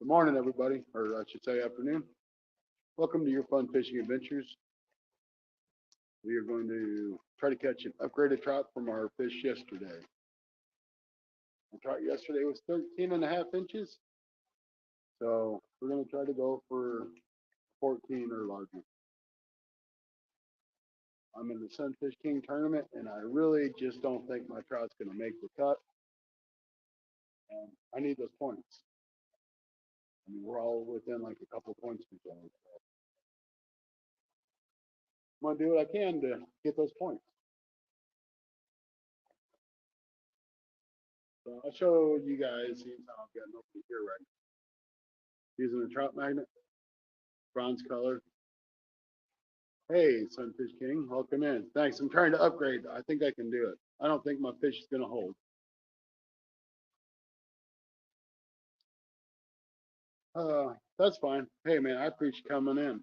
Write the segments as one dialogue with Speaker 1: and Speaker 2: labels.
Speaker 1: Good morning, everybody, or I should say afternoon. Welcome to your fun fishing adventures. We are going to try to catch an upgraded trout from our fish yesterday. The trout yesterday was 13 and a half inches, so we're going to try to go for 14 or larger. I'm in the Sunfish King tournament, and I really just don't think my trout's going to make the cut. And I need those points. I mean, we're all within like a couple points of each other. So I'm going to do what I can to get those points. So I'll show you guys, since I've got nobody here right now. Using a trout magnet, bronze color. Hey, Sunfish King, welcome in. Thanks. I'm trying to upgrade. I think I can do it. I don't think my fish is going to hold. That's fine. Hey, man, I appreciate you coming in.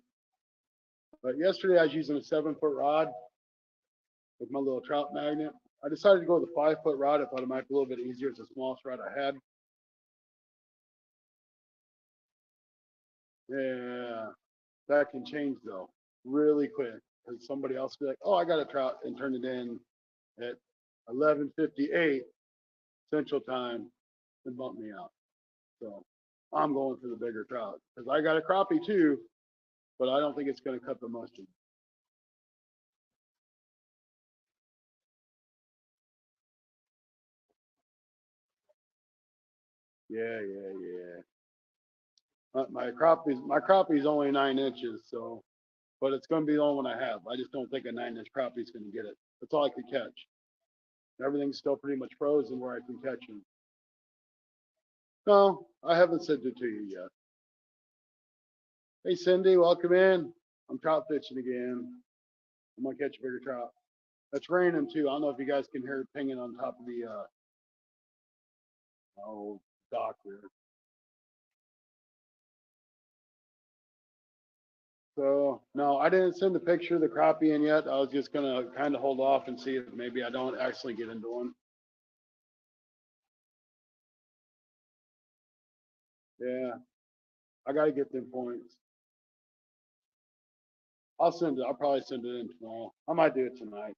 Speaker 1: But yesterday I was using a 7-foot rod with my little trout magnet. I decided to go with a 5-foot rod. I thought it might be a little bit easier. It's the smallest rod I had. Yeah, that can change though, really quick. Because somebody else will be like, "Oh, I got a trout," and turn it in at 11:58 Central Time and bump me out. So I'm going for the bigger trout because I got a crappie too, but I don't think it's going to cut the mustard. Yeah, yeah, yeah. My crappie's only 9 inches, so but it's going to be the only one I have. I just don't think a 9 inch crappie's going to get it. That's all I could catch. Everything's still pretty much frozen where I can catch them. No, I haven't sent it to you yet. Hey, Cindy, welcome in. I'm trout fishing again. I'm gonna catch a bigger trout. It's raining too. I don't know if you guys can hear it pinging on top of the oh, dock there. So no, I didn't send the picture of the crappie in yet. I was just gonna kind of hold off and see if maybe I don't actually get into one. Yeah, I gotta get them points. I'll send it. I'll probably send it in tomorrow. I might do it tonight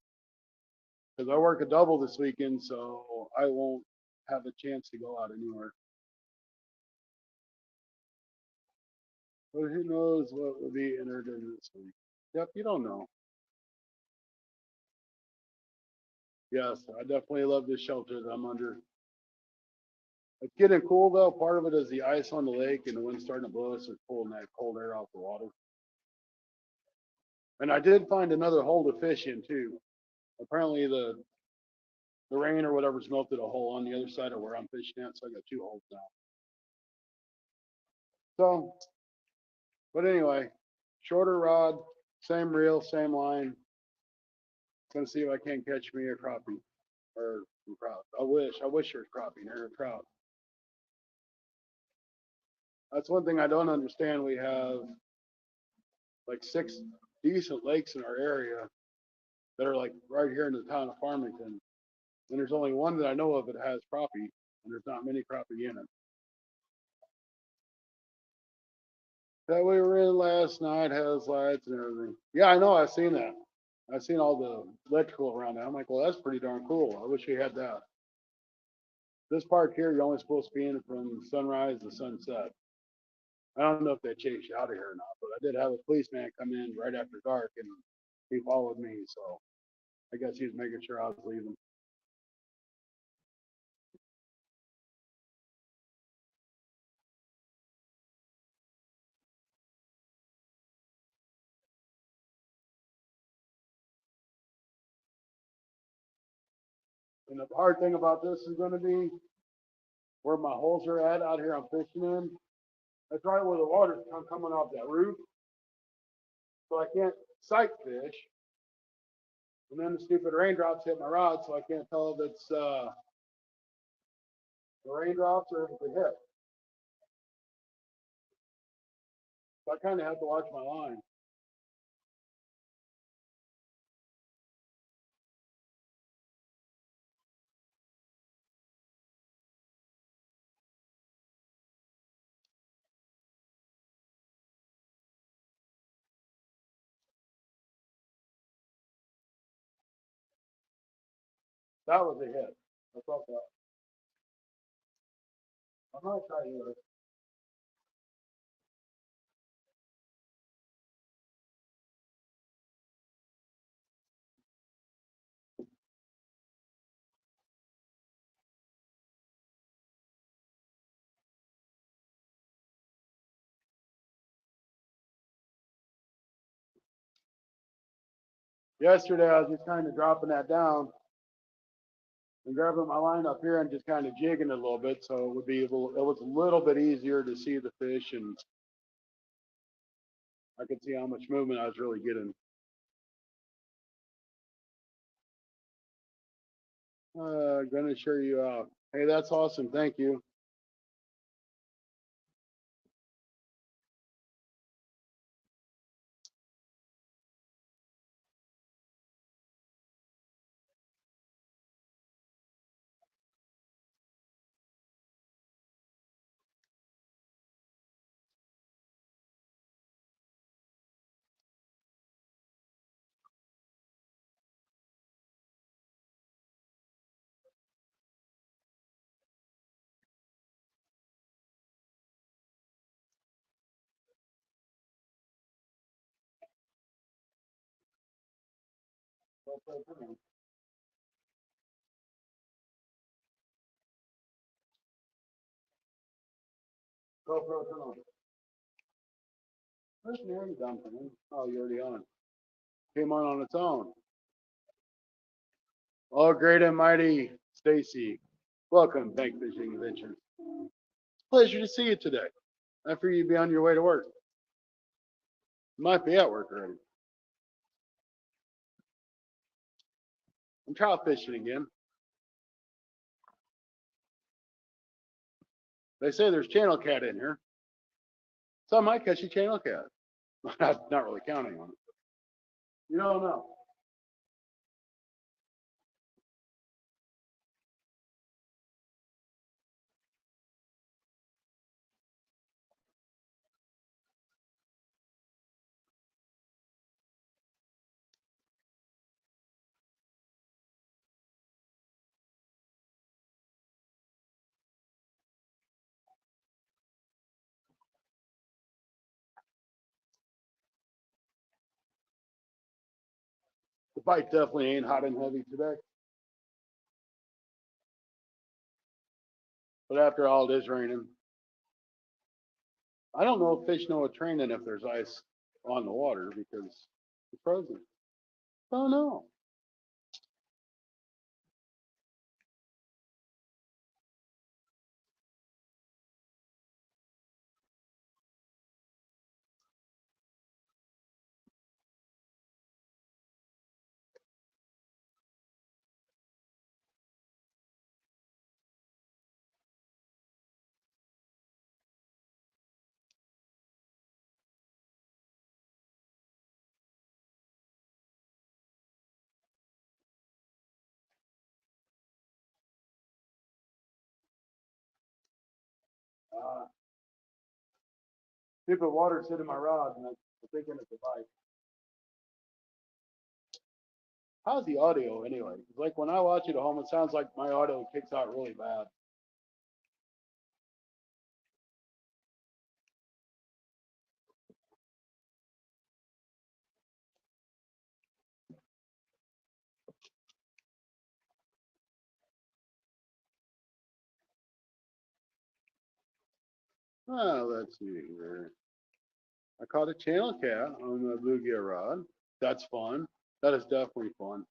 Speaker 1: because I work a double this weekend, so I won't have a chance to go out anywhere. But who knows what will be entered in this week? Yep, you don't know. Yes, I definitely love this shelter that I'm under. It's getting cool though. Part of it is the ice on the lake and the wind starting to blow, so it's pulling that cold air off the water. And I did find another hole to fish in too. Apparently the rain or whatever's melted a hole on the other side of where I'm fishing at, so I got two holes now. So, but anyway, shorter rod, same reel, same line. Gonna see if I can't catch me a crappie or trout. I wish there's crappie near a trout. That's one thing I don't understand. We have like 6 decent lakes in our area that are like right here in the town of Farmington. And there's only one that I know of that has crappie, and there's not many crappie in it. That we were in last night has lights and everything. Yeah, I know. I've seen that. I've seen all the electrical around it. I'm like, well, that's pretty darn cool. I wish we had that. This park here, you're only supposed to be in from sunrise to sunset. I don't know if they chase you out of here or not, but I did have a policeman come in right after dark and he followed me. So I guess he was making sure I was leaving. And the hard thing about this is going to be where my holes are at out here I'm fishing in. That's right where the water's coming off that roof. So I can't sight fish. And then the stupid raindrops hit my rod, so I can't tell if it's the raindrops or if it's a hit. So I kind of have to watch my line. That was a hit. I felt that. I'm gonna try yours. Yesterday I was just kind of dropping that down and grabbing my line up here and just kind of jigging it a little bit, so it would be it was a little bit easier to see the fish, and I could see how much movement I was really getting. Gonna share you out. Hey, that's awesome. Thank you. GoPro, turn on. Where's Mary dumping? Oh, you're already on. Came on its own. Oh, great and mighty Stacy. Welcome, Bank Fishing Adventures. Pleasure to see you today. After you be on your way to work. You might be at work already. I'm trout fishing again. They say there's channel cat in here. So I might catch a channel cat. I'm not really counting on it. You don't know. The bite definitely ain't hot and heavy today. But after all, it is raining. I don't know if fish know it's raining if there's ice on the water because it's frozen. Oh no. Uh, Stupid water's hitting my rod and I'm thinking it's a bite. How's the audio anyway? Like when I watch it at home, it sounds like my audio kicks out really bad. Let's see here. I caught a channel cat on the bluegill rod. That's fun. That is definitely fun.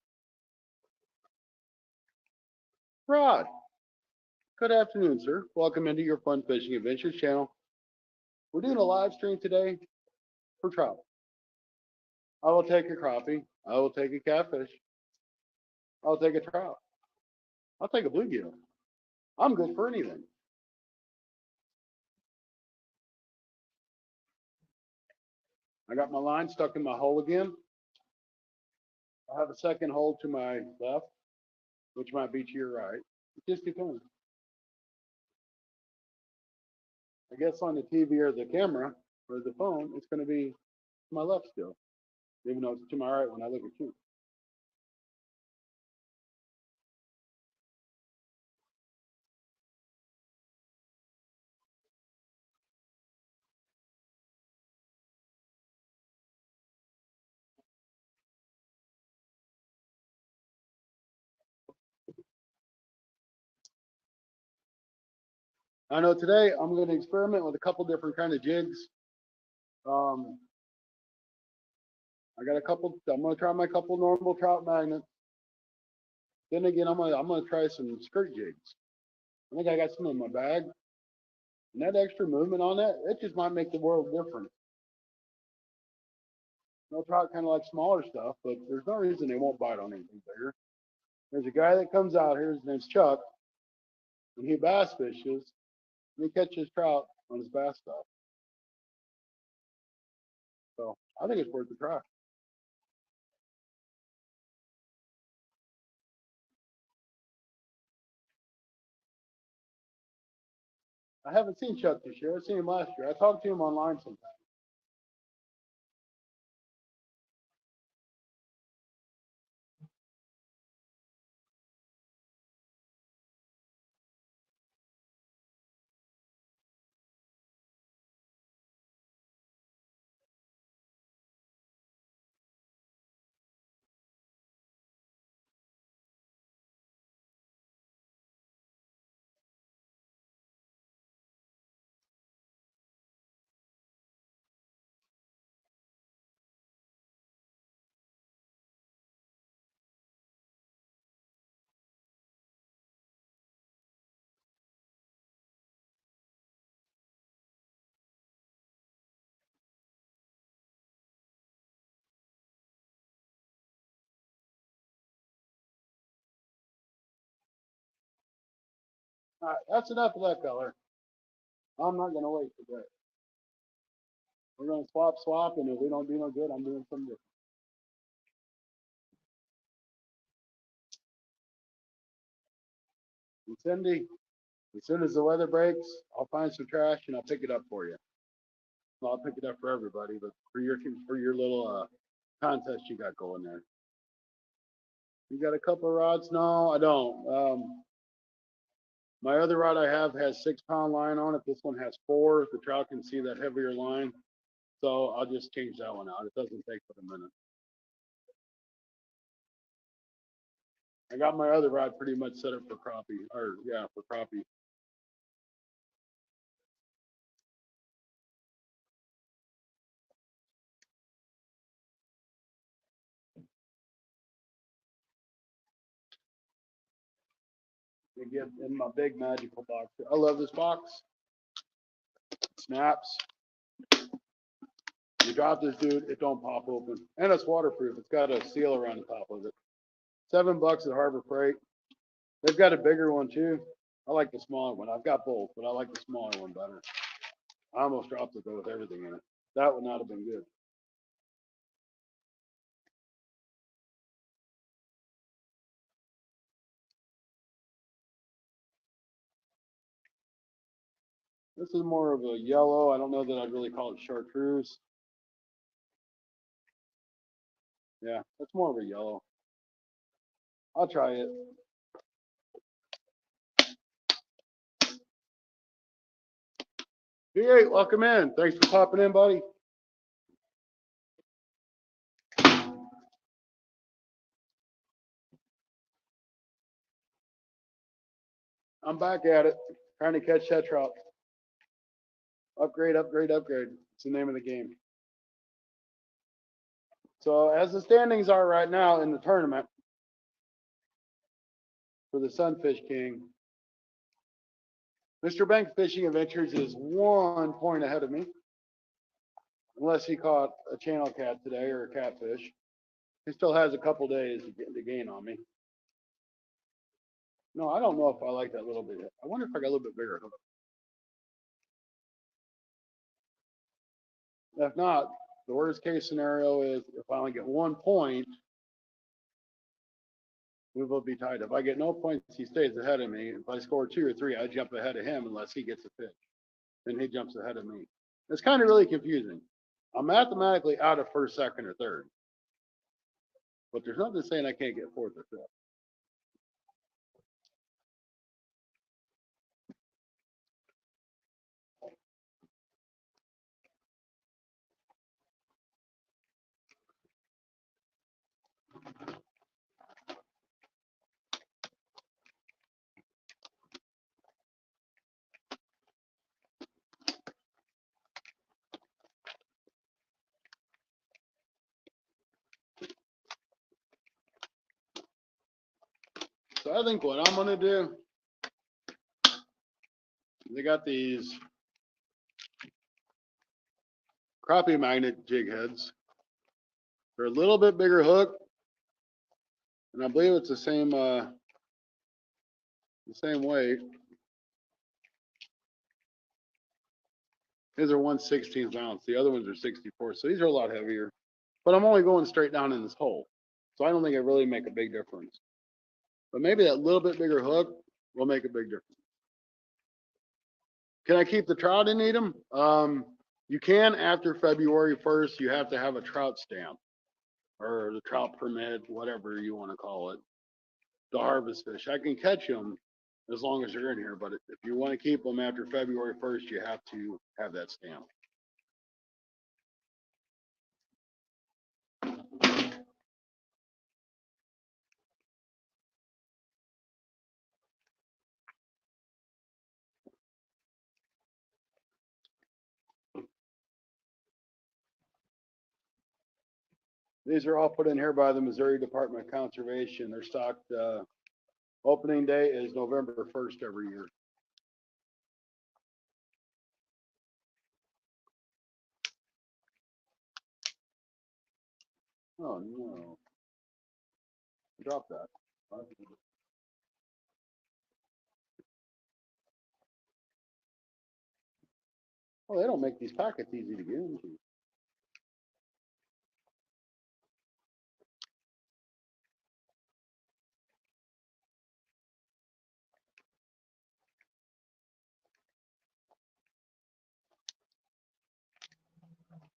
Speaker 1: Rod, good afternoon, sir. Welcome into your Fun Fishing Adventures channel. We're doing a live stream today for trout. I will take a crappie. I will take a catfish. I'll take a trout. I'll take a bluegill. I'm good for anything. I got my line stuck in my hole again. I have a second hole to my left, which might be to your right. It just depends. I guess on the TV or the camera or the phone, it's going to be to my left still, even though it's to my right when I look at you. I know today I'm going to experiment with a couple different kind of jigs. Um, I got a couple. I'm going to try my couple normal trout magnets. Then again, I'm gonna try some skirt jigs. I think I got some in my bag. And that extra movement on that, it just might make the world different. No trout kind of like smaller stuff, but there's no reason they won't bite on anything bigger. There's a guy that comes out here, his name's Chuck, and he bass fishes, and he catches trout on his bass stuff. So I think it's worth a try. I haven't seen Chuck this year. I've seen him last year. I talked to him online sometime. All right, that's enough of that color. I'm not gonna wait for that. We're gonna swap, and if we don't do no good, I'm doing something different. And Cindy, as soon as the weather breaks, I'll find some trash and I'll pick it up for you. Well, I'll pick it up for everybody, but for your little contest you got going there. You got a couple of rods? No, I don't. My other rod I have has 6 pound line on it. This one has 4. The trout can see that heavier line, so I'll just change that one out. It doesn't take but a minute. I got my other rod pretty much set up for crappie, or yeah, for crappie. To get in my big magical box. I love this box. Snaps. You drop this dude, it don't pop open, and it's waterproof. It's got a seal around the top of it. $7 at Harbor Freight. They've got a bigger one too. I like the smaller one. I've got both, but I like the smaller one better. I almost dropped it though with everything in it. That would not have been good. This is more of a yellow. I don't know that I'd really call it chartreuse. Yeah, it's more of a yellow. I'll try it. P8, welcome in. Thanks for popping in, buddy. I'm back at it, trying to catch that trout. Upgrade, upgrade, upgrade. It's the name of the game. So as the standings are right now in the tournament for the Sunfish King, Mr. Banks Fishing Adventures is 1 point ahead of me, unless he caught a channel cat today or a catfish. He still has a couple days to gain on me. No, I don't know if I like that little bit. I wonder if I got a little bit bigger. If not, the worst case scenario is if I only get 1 point, we will be tied. If I get no points, he stays ahead of me. If I score 2 or 3, I jump ahead of him unless he gets a fish. Then he jumps ahead of me. It's kind of really confusing. I'm mathematically out of first, second, or third, but there's nothing saying I can't get fourth or fifth. I think what I'm gonna do, they got these crappie magnet jig heads. They're a little bit bigger hook, and I believe it's the same weight. These are 1/16 ounce. The other ones are 64, so these are a lot heavier. But I'm only going straight down in this hole, so I don't think it really make a big difference. But maybe that little bit bigger hook will make a big difference. Can I keep the trout and eat them? You can after February 1st. You have to have a trout stamp or the trout permit, whatever you want to call it, to harvest fish. I can catch them as long as you're in here, but if you want to keep them after February 1st, you have to have that stamp. These are all put in here by the Missouri Department of Conservation. They're stocked, opening day is November 1st every year. Oh no. Drop that. Oh, they don't make these packets easy to get into.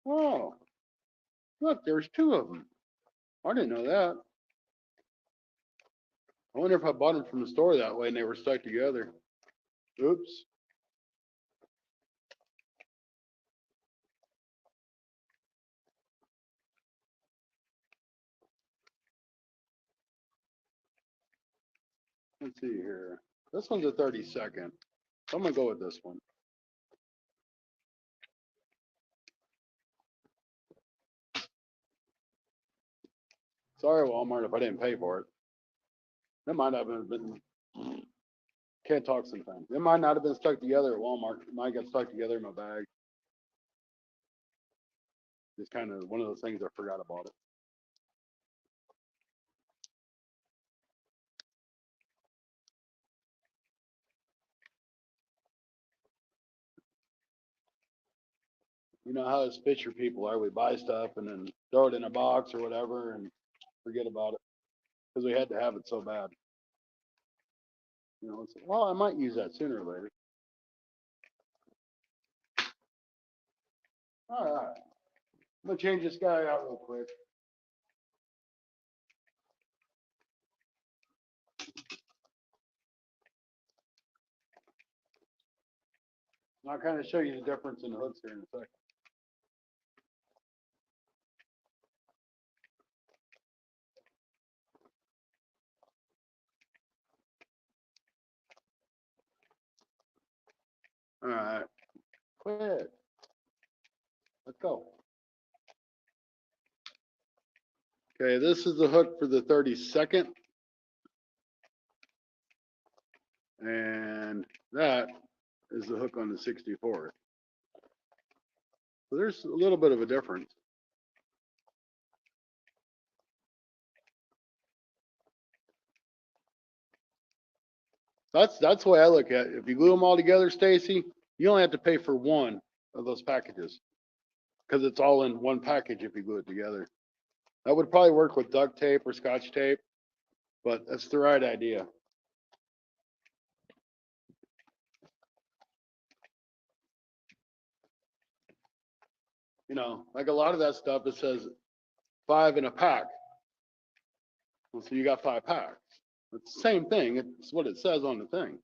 Speaker 1: Oh, look, there's two of them. I didn't know that. I wonder if I bought them from the store that way and they were stuck together. Oops. Let's see here. This one's a 32nd. So I'm gonna go with this one. Sorry, Walmart, if I didn't pay for it. It might not have been. Can't talk sometimes. It might not have been stuck together at Walmart. It might get stuck together in my bag. It's kind of one of those things I forgot about it. You know how us fisher people are. We buy stuff and then throw it in a box or whatever and forget about it because we had to have it so bad. You know, it's, well, I might use that sooner or later. All right. I'm gonna change this guy out real quick. I'll kind of show you the difference in the hooks here in a second. All right. Quit. Let's go. Okay, this is the hook for the 32nd. And that is the hook on the 64th. So there's a little bit of a difference. That's the way I look at it. If you glue them all together, Stacy, you only have to pay for one of those packages because it's all in one package if you glue it together. That would probably work with duct tape or scotch tape, but that's the right idea. You know, like a lot of that stuff, it says 5 in a pack. Well, so you got 5 packs. It's the same thing. It's what it says on the thing.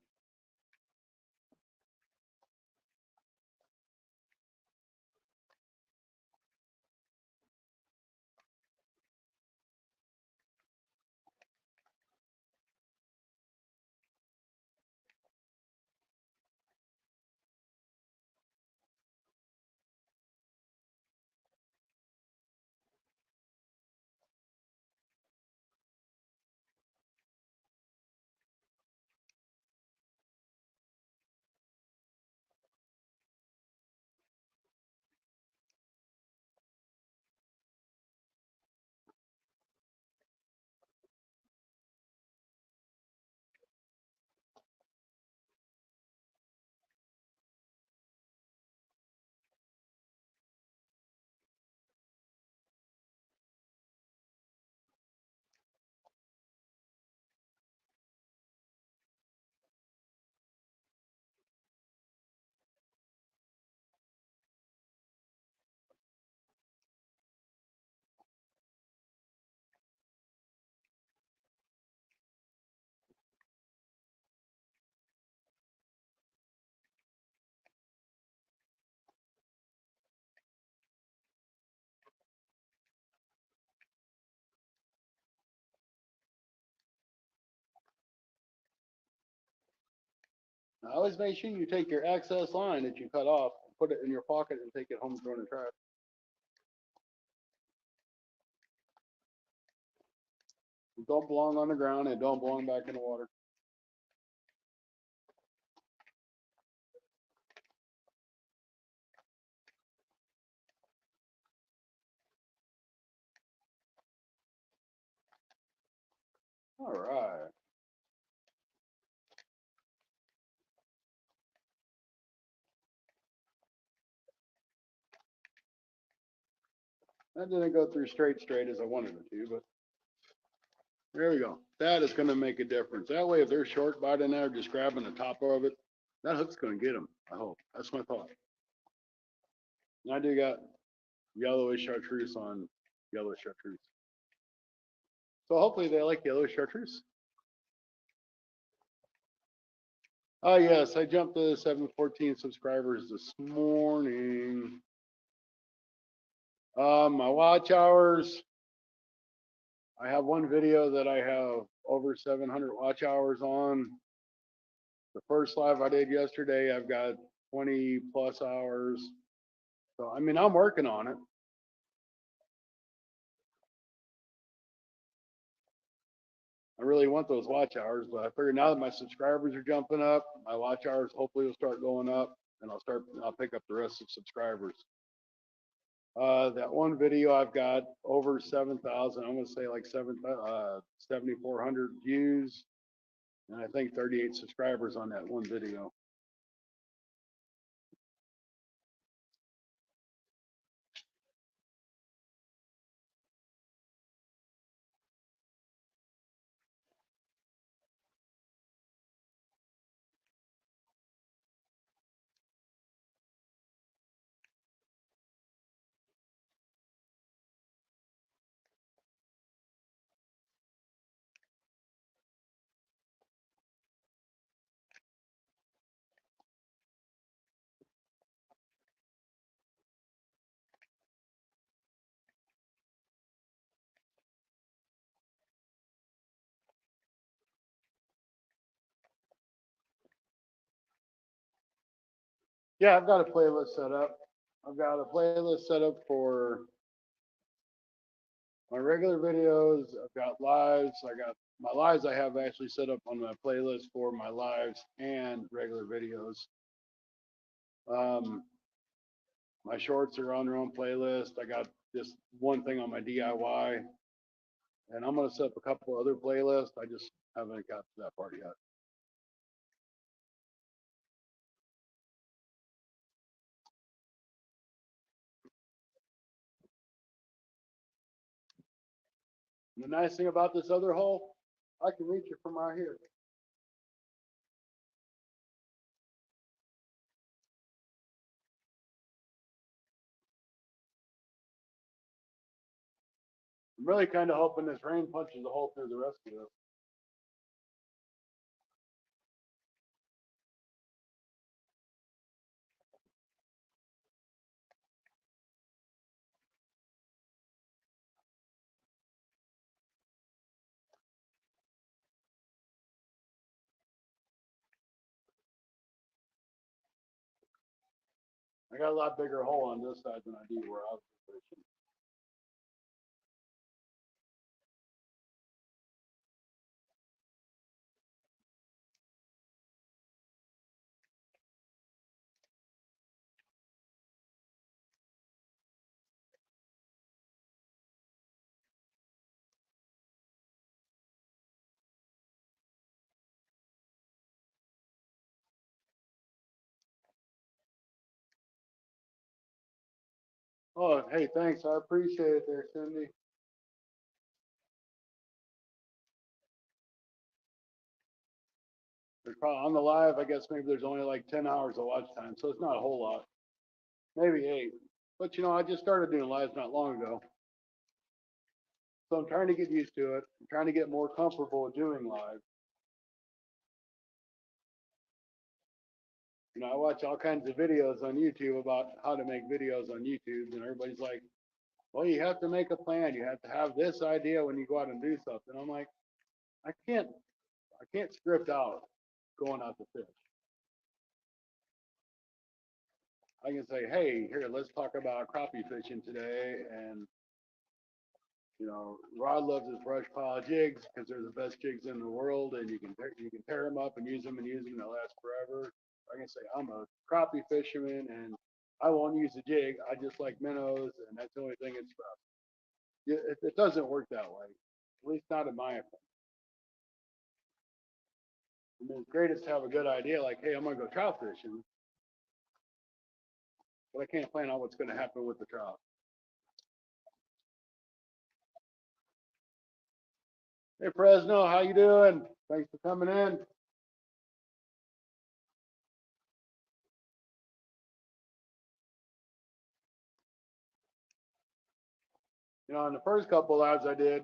Speaker 1: Now, always make sure you take your excess line that you cut off, put it in your pocket, and take it home and throw it in the trash. It don't belong on the ground. It don't belong back in the water. All right. That didn't go through straight as I wanted it to, but there we go. That is going to make a difference. That way, if they're short biting there, just grabbing the top of it, that hook's going to get them. I hope. That's my thought. And I do got yellowish chartreuse on yellow chartreuse. So hopefully they like yellow chartreuse. Oh yes, I jumped to 714 subscribers this morning. My watch hours. I have one video that I have over 700 watch hours on. The first live I did yesterday, I've got 20 plus hours. So I mean, I'm working on it. I really want those watch hours, but I figure now that my subscribers are jumping up, my watch hours hopefully will start going up, and I'll pick up the rest of subscribers. That one video I've got over 7,000. I'm gonna say like 7,400 views, and I think 38 subscribers on that one video. Yeah, I've got a playlist set up. I've got a playlist set up for my regular videos. I've got lives. I got my lives I have actually set up on my playlist for my lives and regular videos. Um, my shorts are on their own playlist. I got just one thing on my DIY, and I'm gonna set up a couple other playlists. I just haven't got to that part yet. And the nice thing about this other hole, I can reach it from right here. I'm really kind of hoping this rain punches a hole through the rest of this. I got a lot bigger hole on this side than I do where I was fishing. Oh, hey, thanks. I appreciate it there, Cindy. On the live, I guess maybe there's only like 10 hours of watch time, so it's not a whole lot. Maybe 8. But you know, I just started doing lives not long ago. So I'm trying to get used to it. I'm trying to get more comfortable doing live. You know, I watch all kinds of videos on YouTube about how to make videos on YouTube, and everybody's like, well, you have to make a plan. You have to have this idea when you go out and do something. I'm like, I can't script out going out to fish. I can say, hey, here, let's talk about crappie fishing today. And, Rod loves his brush pile jigs because they're the best jigs in the world, and you can tear them up and use them and use them, and they'll last forever. I can say, I'm a crappie fisherman, and I won't use a jig. I just like minnows, and that's the only thing it's about. It doesn't work that way, at least not in my opinion. I mean, it's great to have a good idea, like, hey, I'm going to go trout fishing, but I can't plan on what's going to happen with the trout. Hey, Fresno, how you doing? Thanks for coming in. In the first couple lives I did,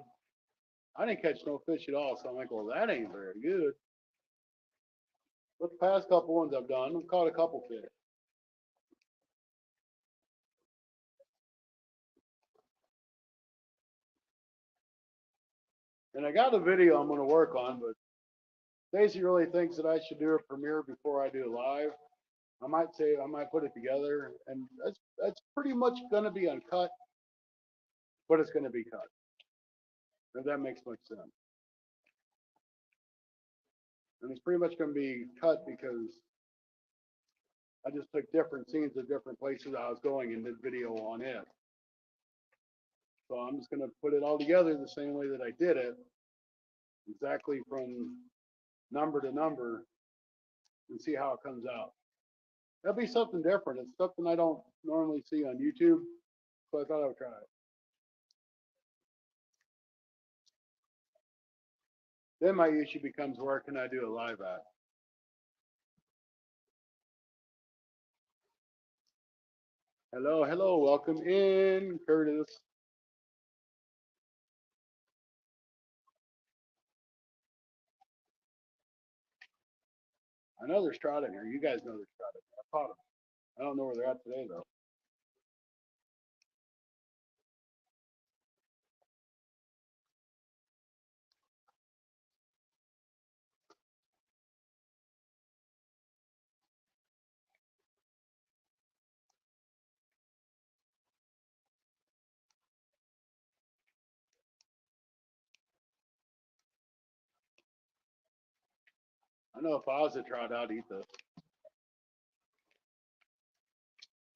Speaker 1: I didn't catch no fish at all. So I'm like, well, that ain't very good. But the past couple ones I've done, I've caught a couple fish. And I got a video I'm going to work on, but Stacy really thinks that I should do a premiere before I do a live. I might put it together, and that's pretty much going to be uncut, but it's going to be cut. If that makes much sense. And it's pretty much going to be cut because I just took different scenes of different places I was going and did video on it. So I'm just going to put it all together the same way that I did it, exactly from number to number, and see how it comes out. That'll be something different. It's something I don't normally see on YouTube, so I thought I would try it. Then my issue becomes, where can I do a live at? Hello, hello, welcome in, Curtis. I know there's trout in here. You guys know there's trout in here. I caught them. I don't know where they're at today though. I know if I was a trout, I'd eat this.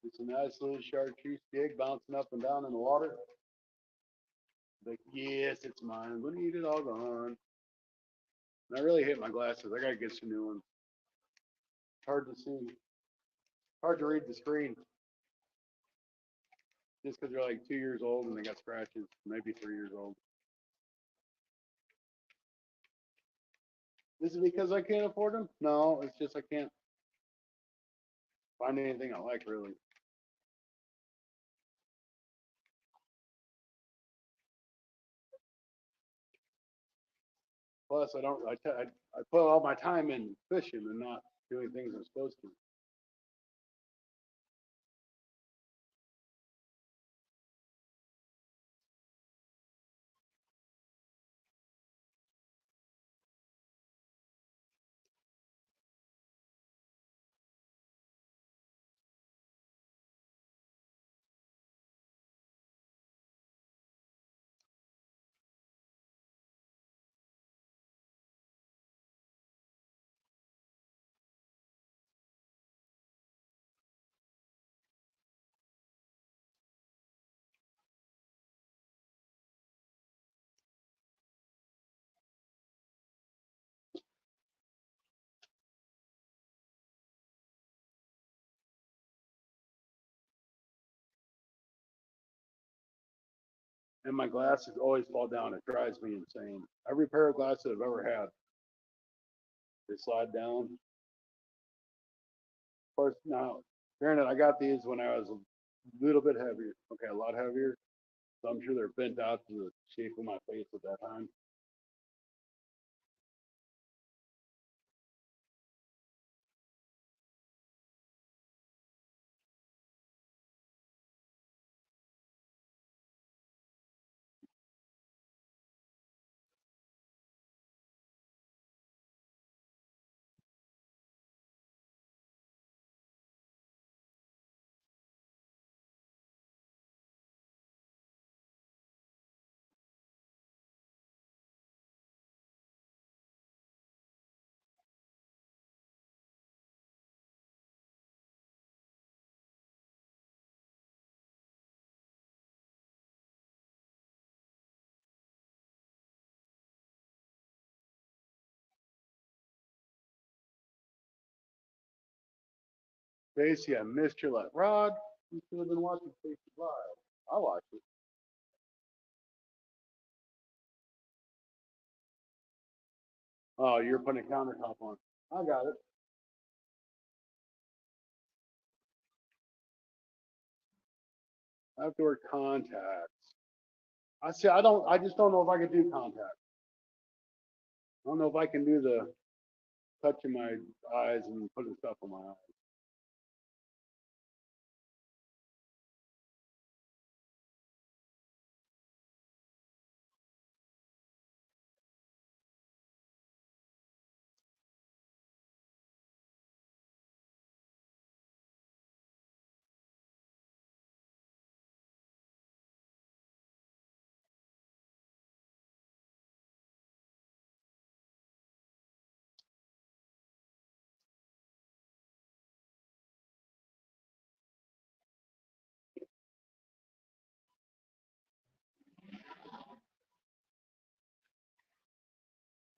Speaker 1: It's a nice little chartreuse jig bouncing up and down in the water. Like, yes, it's mine. I'm gonna eat it all gone. And I really hate my glasses. I gotta get some new ones. It's hard to see. Hard to read the screen. Just because they're like 2 years old and they got scratches, maybe 3 years old. Is it because I can't afford them? No, it's just I can't find anything I like really. Plus, I don't. I put all my time in fishing and not doing things I'm supposed to. And my glasses always fall down. It drives me insane. Every pair of glasses I've ever had, they slide down. Of course, now, granted, I got these when I was a little bit heavier. Okay, a lot heavier. So I'm sure they're bent out to the shape of my face at that time. Stacy, I missed your live. Rod, you should have been watching Stacy live. I watched it. Oh, you're putting a countertop on. I got it. I have to wear contacts. I see. I don't. I just don't know if I can do contacts. I don't know if I can do the touching my eyes and putting stuff on my eyes.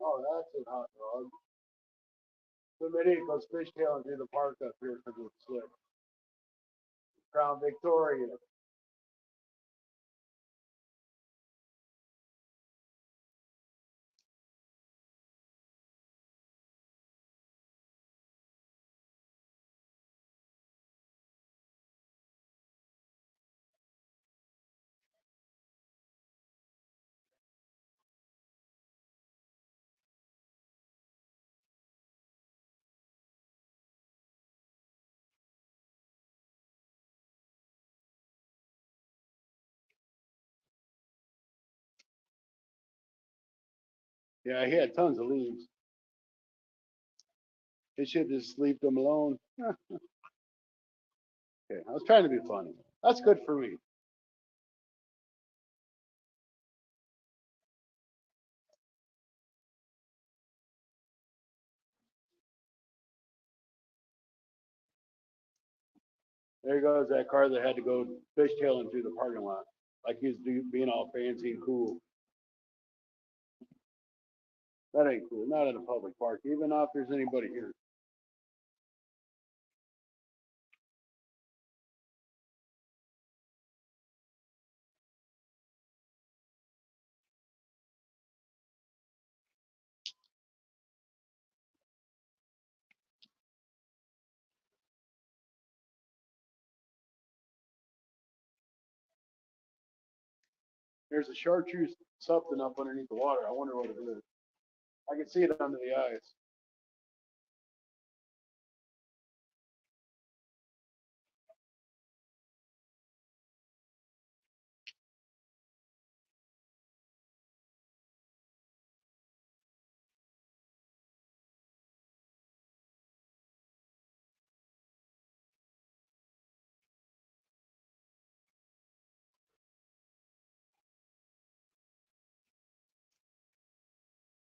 Speaker 1: Oh, that's a hot dog. Somebody goes fishtailing through the park up here because it's slick. Crown Victoria. Yeah, he had tons of leaves. They should just leave them alone. Okay, I was trying to be funny. That's good for me. There goes that car that had to go fishtailing through the parking lot, like he's being all fancy and cool. That ain't cool. Not in a public park, even if there's anybody here. There's a chartreuse something up underneath the water. I wonder what it is. I can see it under the ice.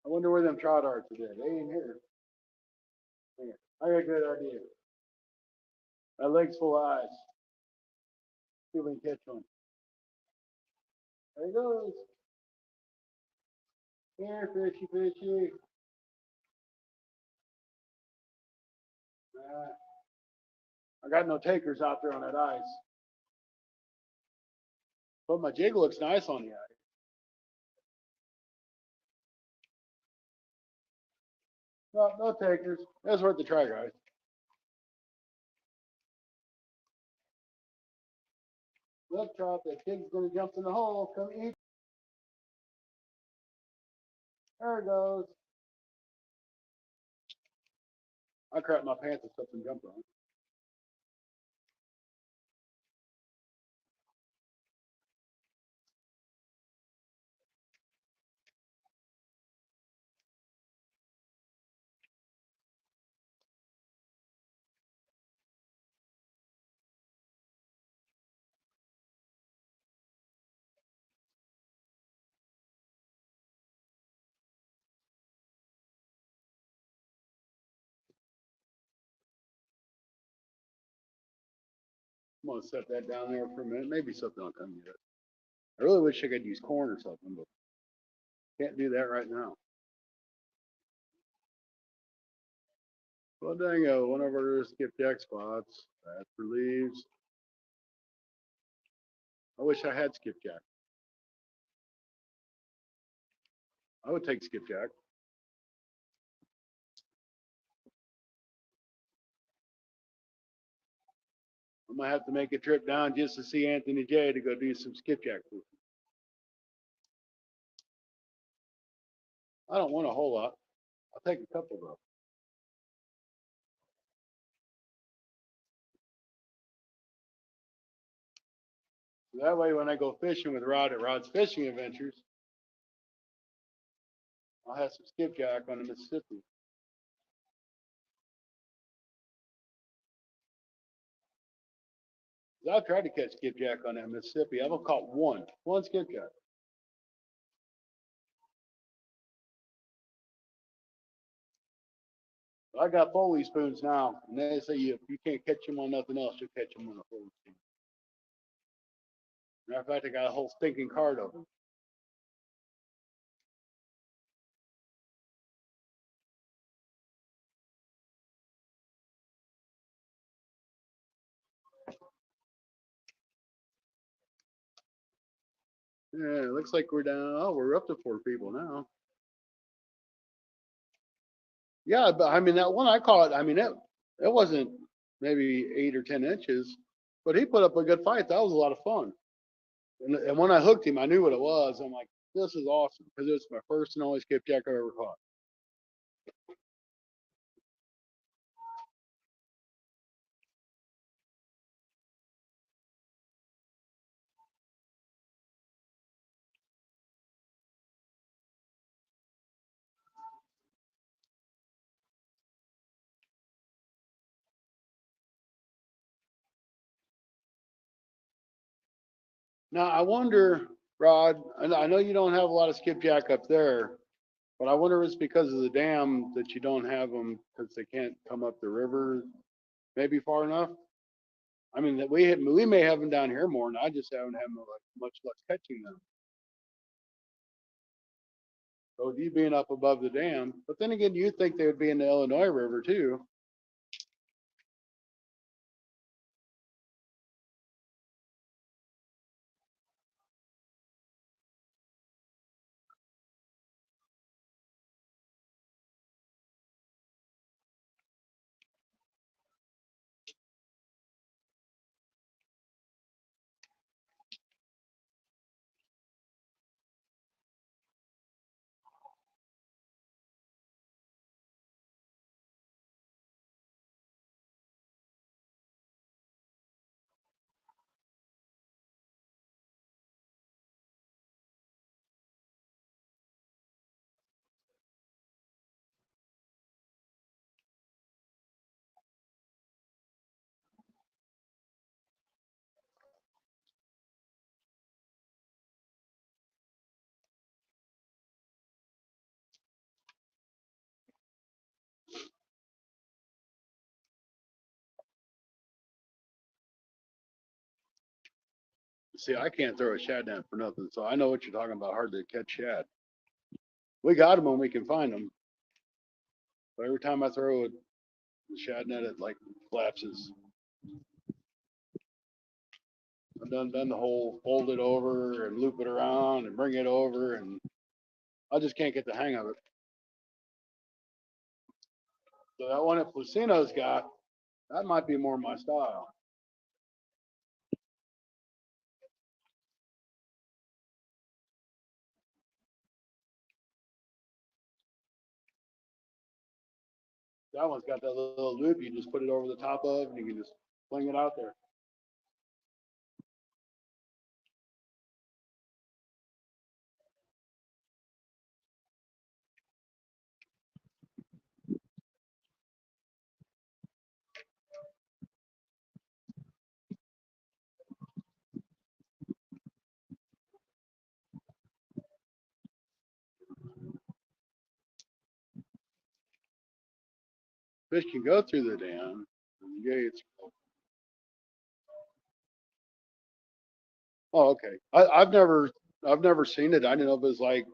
Speaker 1: I wonder where them trout are today. They ain't here. I got a good idea. My leg's full of ice. See if we can catch one. There he goes. Here, fishy, fishy. I got no takers out there on that ice. But my jig looks nice on the ice. No, no takers. That's worth the try, guys. Look, trout, that kid's gonna jump in the hole. Come eat. There it goes. I crap my pants and stuff and jump on it. I'm gonna set that down there for a minute. Maybe something will come yet. I really wish I could use corn or something, but can't do that right now. Well, dang it, one of our skipjack spots. That's for leaves. I wish I had skipjack. I would take skipjack. I might have to make a trip down just to see Anthony J to go do some skipjack fishing. I don't want a whole lot. I'll take a couple though. That way, when I go fishing with Rod at Rod's Fishing Adventures, I'll have some skipjack on the Mississippi. I've tried to catch skipjack on that Mississippi. I've caught one skipjack. I got Foley spoons now, and they say if you can't catch them on nothing else, you'll catch them on a Foley spoon. Matter of fact, I got a whole stinking card of them. Yeah, it looks like we're down. Oh, we're up to 4 people now. Yeah, but I mean that one I caught. I mean it wasn't maybe 8 or 10 inches, but he put up a good fight. That was a lot of fun. And when I hooked him, I knew what it was. I'm like, this is awesome because it's my first and only skipjack I've ever caught. Now I wonder, Rod. I know you don't have a lot of skipjack up there, but I wonder if it's because of the dam that you don't have them because they can't come up the river maybe far enough. I mean, that we may have them down here more, and I just haven't had much luck catching them. So you being up above the dam, but then again, you think they would be in the Illinois River too. See, I can't throw a shad net for nothing, so I know what you're talking about. Hard to catch shad. We got them when we can find them, but every time I throw a shad net, it like collapses. I've done the whole fold it over and loop it around and bring it over, and I just can't get the hang of it. So that one that Placino's got, that might be more my style. That one's got that little loop. You just put it over the top of, and you can just fling it out there. Fish can go through the dam. The gates. Oh, okay. I've never seen it. I didn't know if it was like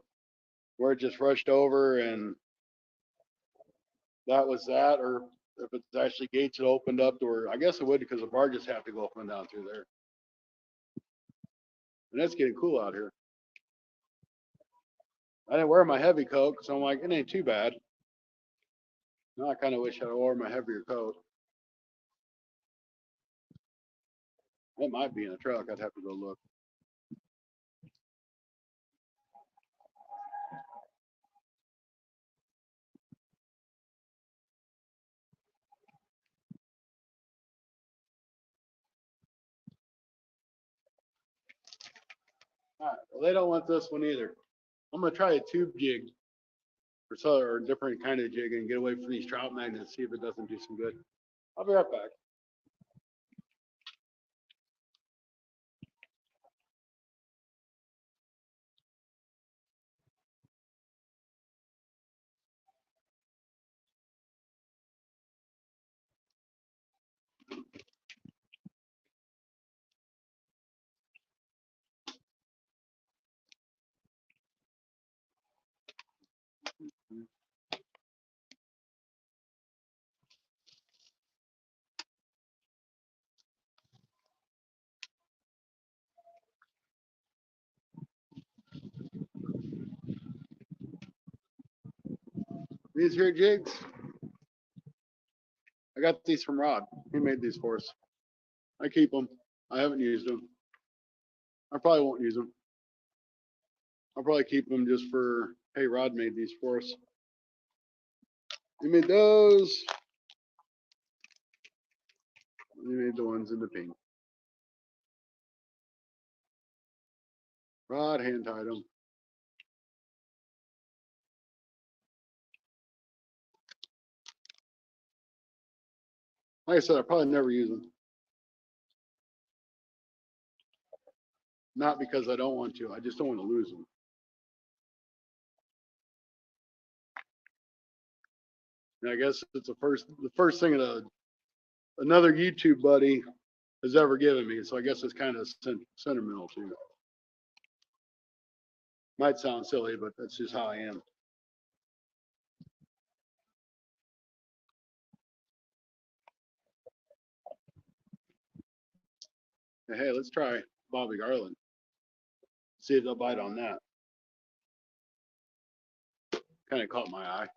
Speaker 1: where it just rushed over and that was that, or if it's actually gates that opened up to where, I guess it would because the barges have to go up and down through there. And it's getting cool out here. I didn't wear my heavy coat because I'm like, it ain't too bad. Now I kind of wish I wore my heavier coat. It might be in a truck. I'd have to go look. All right. Well, they don't want this one either. I'm gonna try a tube jig or a different kind of jig and get away from these trout magnets. See if it doesn't do some good. I'll be right back. These here jigs, I got these from Rod. He made these for us. I keep them. I haven't used them. I probably won't use them. I'll probably keep them just for, hey, Rod made these for us. He made those. He made the ones in the pink. Rod hand tied them. Like I said, I probably never use them. Not because I don't want to. I just don't want to lose them. And I guess it's the first thing that another YouTube buddy has ever given me. So I guess it's kind of sentimental too. Might sound silly, but that's just how I am. Hey, let's try Bobby Garland. See if they'll bite on that. Kind of caught my eye.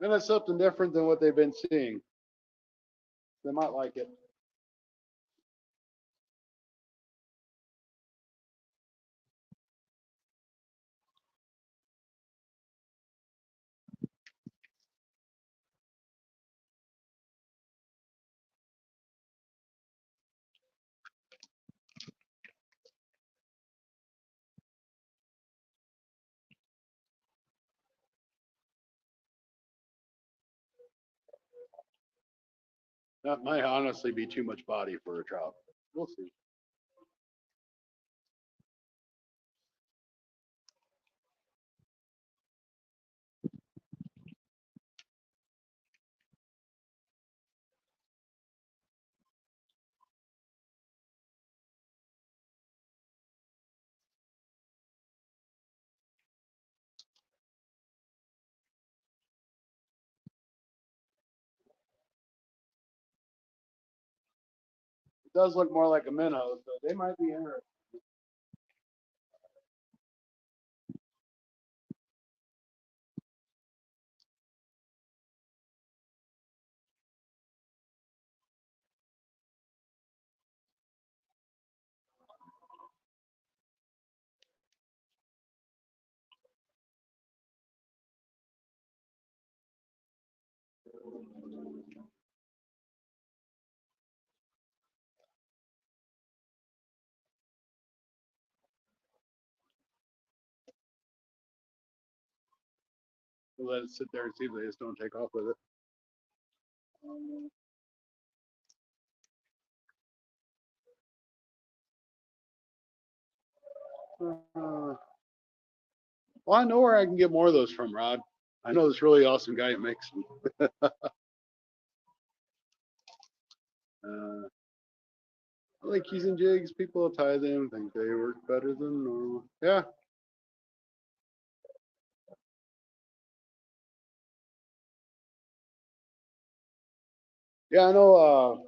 Speaker 1: And it's something different than what they've been seeing. They might like it. That might honestly be too much body for a trout. We'll see. It does look more like a minnow, so they might be interested. We'll let it sit there and see if they just don't take off with it. Well, I know where I can get more of those from, Rod. I know this really awesome guy that makes them. I like using jigs. People tie them, think they work better than normal. Yeah. Yeah, I know.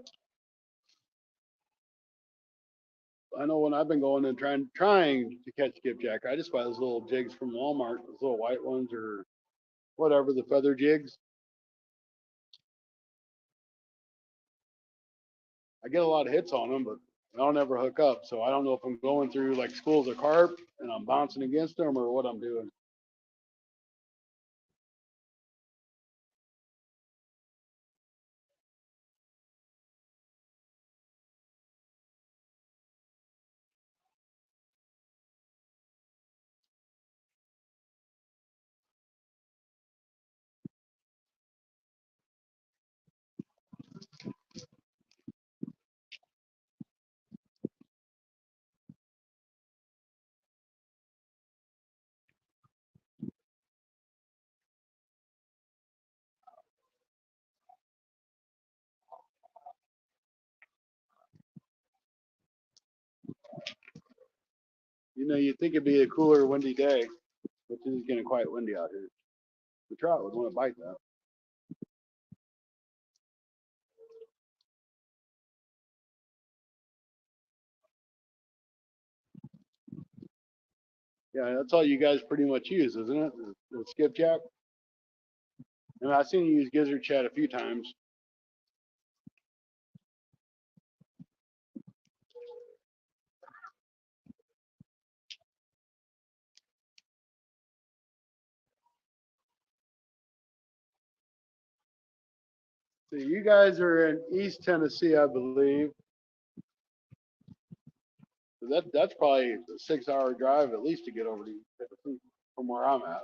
Speaker 1: I know when I've been going and trying to catch skipjack, I just buy those little jigs from Walmart, those little white ones or whatever, the feather jigs. I get a lot of hits on them, but I don't ever hook up. So I don't know if I'm going through like schools of carp and I'm bouncing against them or what I'm doing. You know, you'd think it'd be a cooler, windy day, but it is getting quite windy out here. The trout would want to bite that. Yeah, that's all you guys pretty much use, isn't it? The skipjack. And I've seen you use gizzard chat a few times. So you guys are in East Tennessee, I believe. So that's probably a 6 hour drive at least to get over to East Tennessee from where I'm at.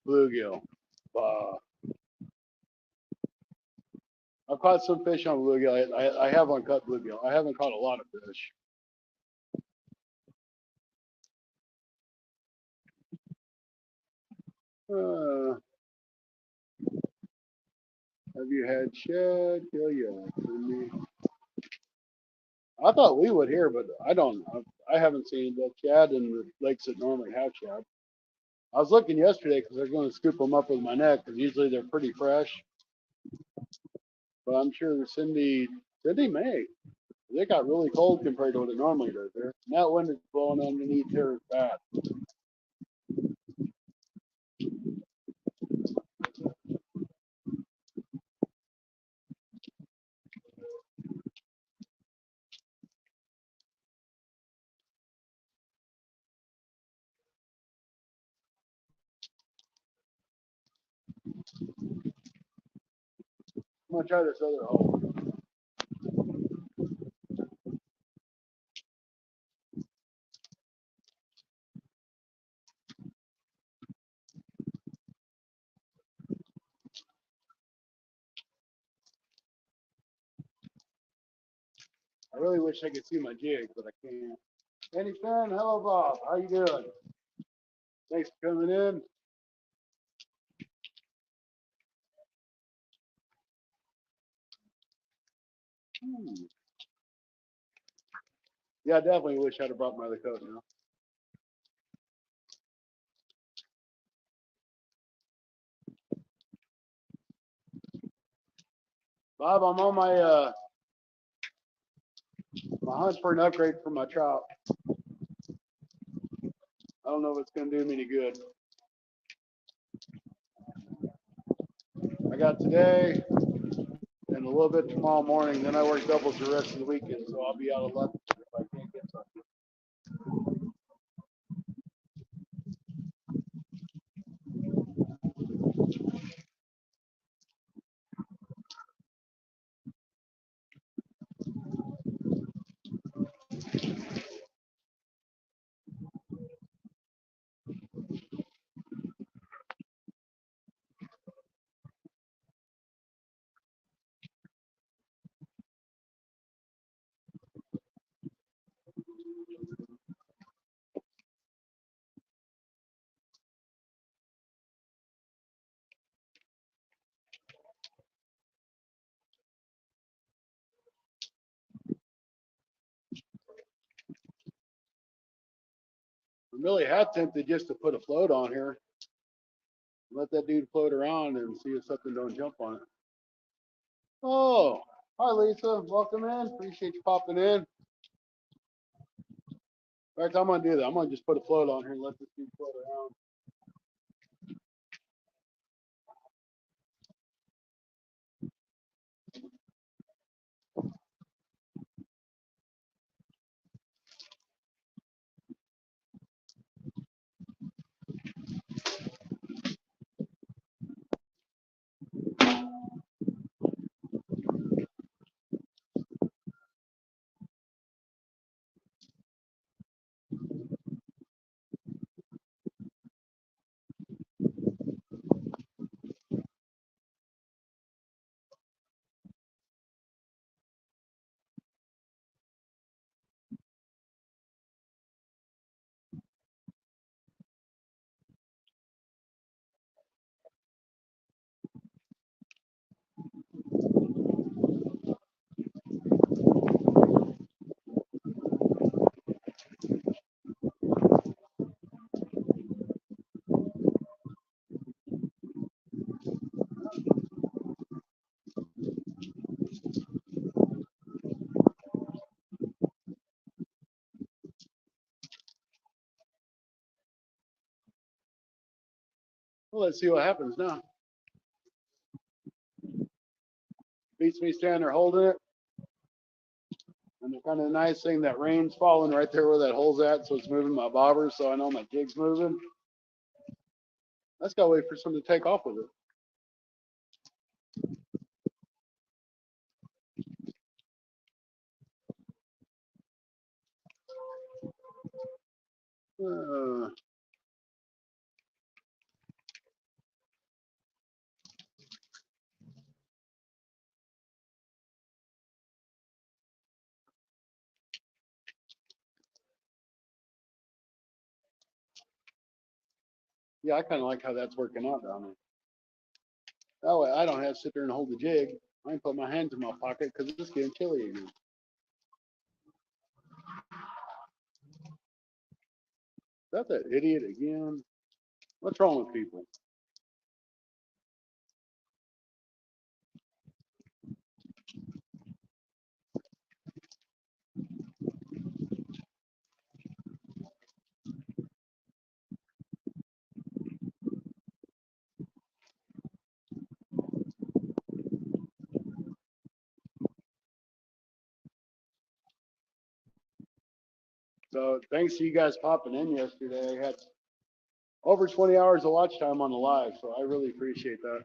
Speaker 1: Bluegill. Uh, I've caught some fish on bluegill. I have uncut bluegill. I haven't caught a lot of fish. Uh, have you had shad? Oh yeah. I thought we would here, but I don't. I haven't seen the shad in the lakes that normally have shad. I was looking yesterday because I was going to scoop them up with my net because usually they're pretty fresh. But I'm sure Cindy may. They got really cold compared to what it normally does there. And that wind is blowing underneath here bad. I'm gonna try this other hole. I really wish I could see my jig, but I can't. Any fan? Hello, Bob. How you doing? Thanks for coming in. Yeah, I definitely wish I'd have brought my other coat now. Bob, I'm on my hunt for an upgrade for my trout. I don't know if it's gonna do me any good. I got today, and a little bit tomorrow morning. Then I work doubles the rest of the weekend, so I'll be out of luck if I can't get something. I'm really half tempted just to put a float on here. Let that dude float around and see if something don't jump on it. Oh, hi Lisa, welcome in. Appreciate you popping in. In fact, I'm gonna do that. I'm gonna just put a float on here and let this dude float around. Well, let's see what happens now. Beats me standing there holding it. And the kind of nice thing, that rain's falling right there where that hole's at, so it's moving my bobber, so I know my jig's moving. I just gotta wait for something to take off with it. Yeah, I kind of like how that's working out down there. That way I don't have to sit there and hold the jig. I can put my hands in my pocket because it's getting chilly again. Is that idiot again? What's wrong with people? So thanks to you guys popping in yesterday. I had over 20 hours of watch time on the live, so I really appreciate that.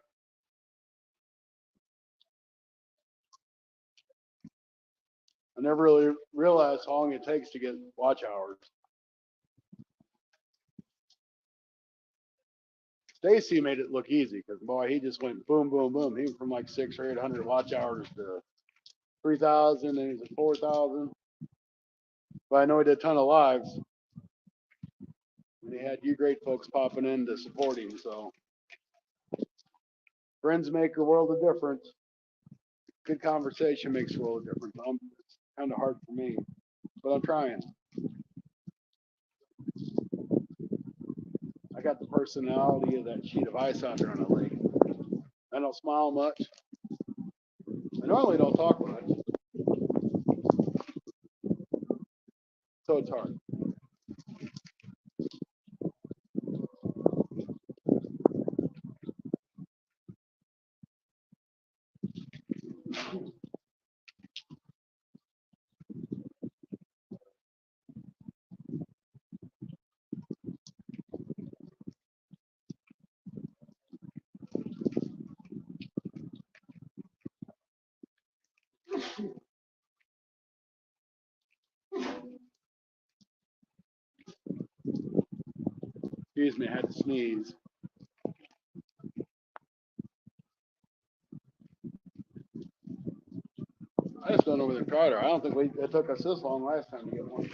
Speaker 1: I never really realized how long it takes to get watch hours. Stacy made it look easy because boy, he just went boom, boom, boom. He went from like 600 or 800 watch hours to 3,000, and he's at 4,000. But I know he did a ton of lives, and he had you great folks popping in to support him. So friends make a world of difference. Good conversation makes a world of difference. It's kind of hard for me, but I'm trying. I got the personality of that sheet of ice out there on the lake. I don't smile much. I normally don't talk much, so it's hard. Excuse me, I had to sneeze. I just don't know where the trout are. I don't think it took us this long last time to get one.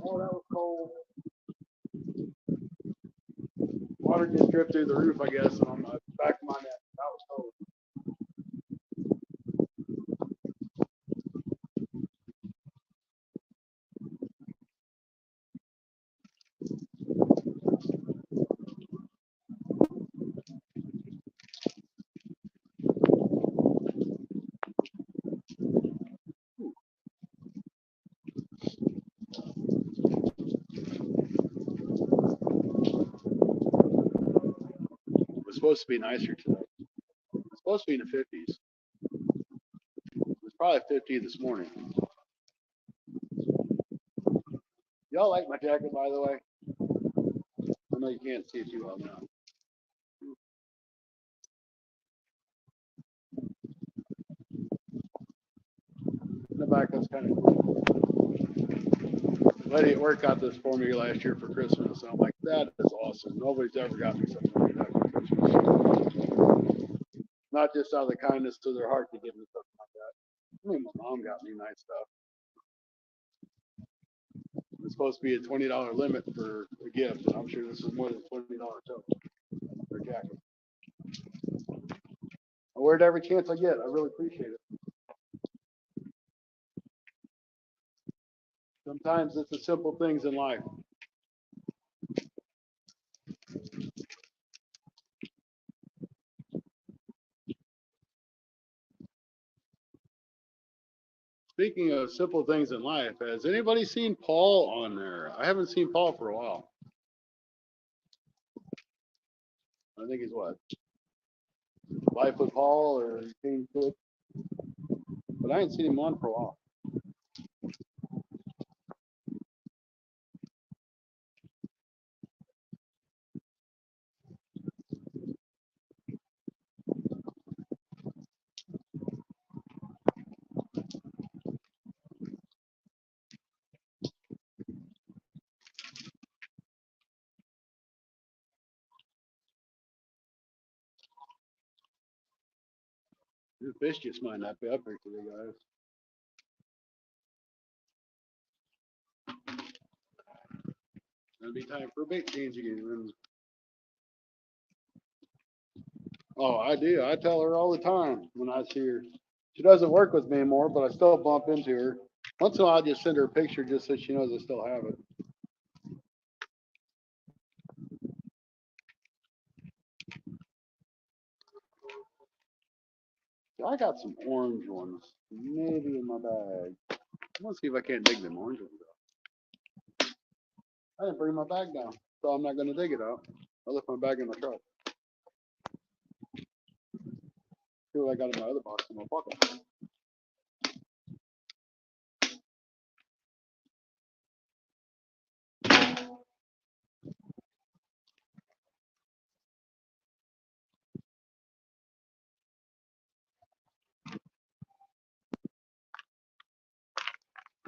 Speaker 1: Oh, that was cold. Water just dripped through the roof, I guess, and on the back of my neck. That was cold. It was supposed to be nicer today. It's supposed to be in the 50s. It was probably 50 this morning. Y'all like my jacket, by the way? I know you can't see it too well now. In the back, that's kind of cool. Lady at work got this for me last year for Christmas. And I'm like, that is awesome. Nobody's ever got me something like that for Christmas. Not just out of the kindness to their heart to give me something like that. I mean, my mom got me nice stuff. It's supposed to be a $20 limit for a gift, and I'm sure this is more than $20 total for a jacket. I wear it every chance I get. I really appreciate it. Sometimes it's the simple things in life. Speaking of simple things in life, has anybody seen Paul on there? I haven't seen Paul for a while. I think he's what? Life with Paul or King Cook. But I ain't seen him on for a while. The fish just might not be up here today, guys. It'll be time for a bait change again. Oh, I do. I tell her all the time when I see her. She doesn't work with me anymore, but I still bump into her. Once in a while, I just send her a picture just so she knows I still have it. I got some orange ones, maybe in my bag. I'm gonna see if I can't dig them orange ones out. I didn't bring my bag down, so I'm not gonna dig it out. I left my bag in my truck. See what I got in my other box in my pocket.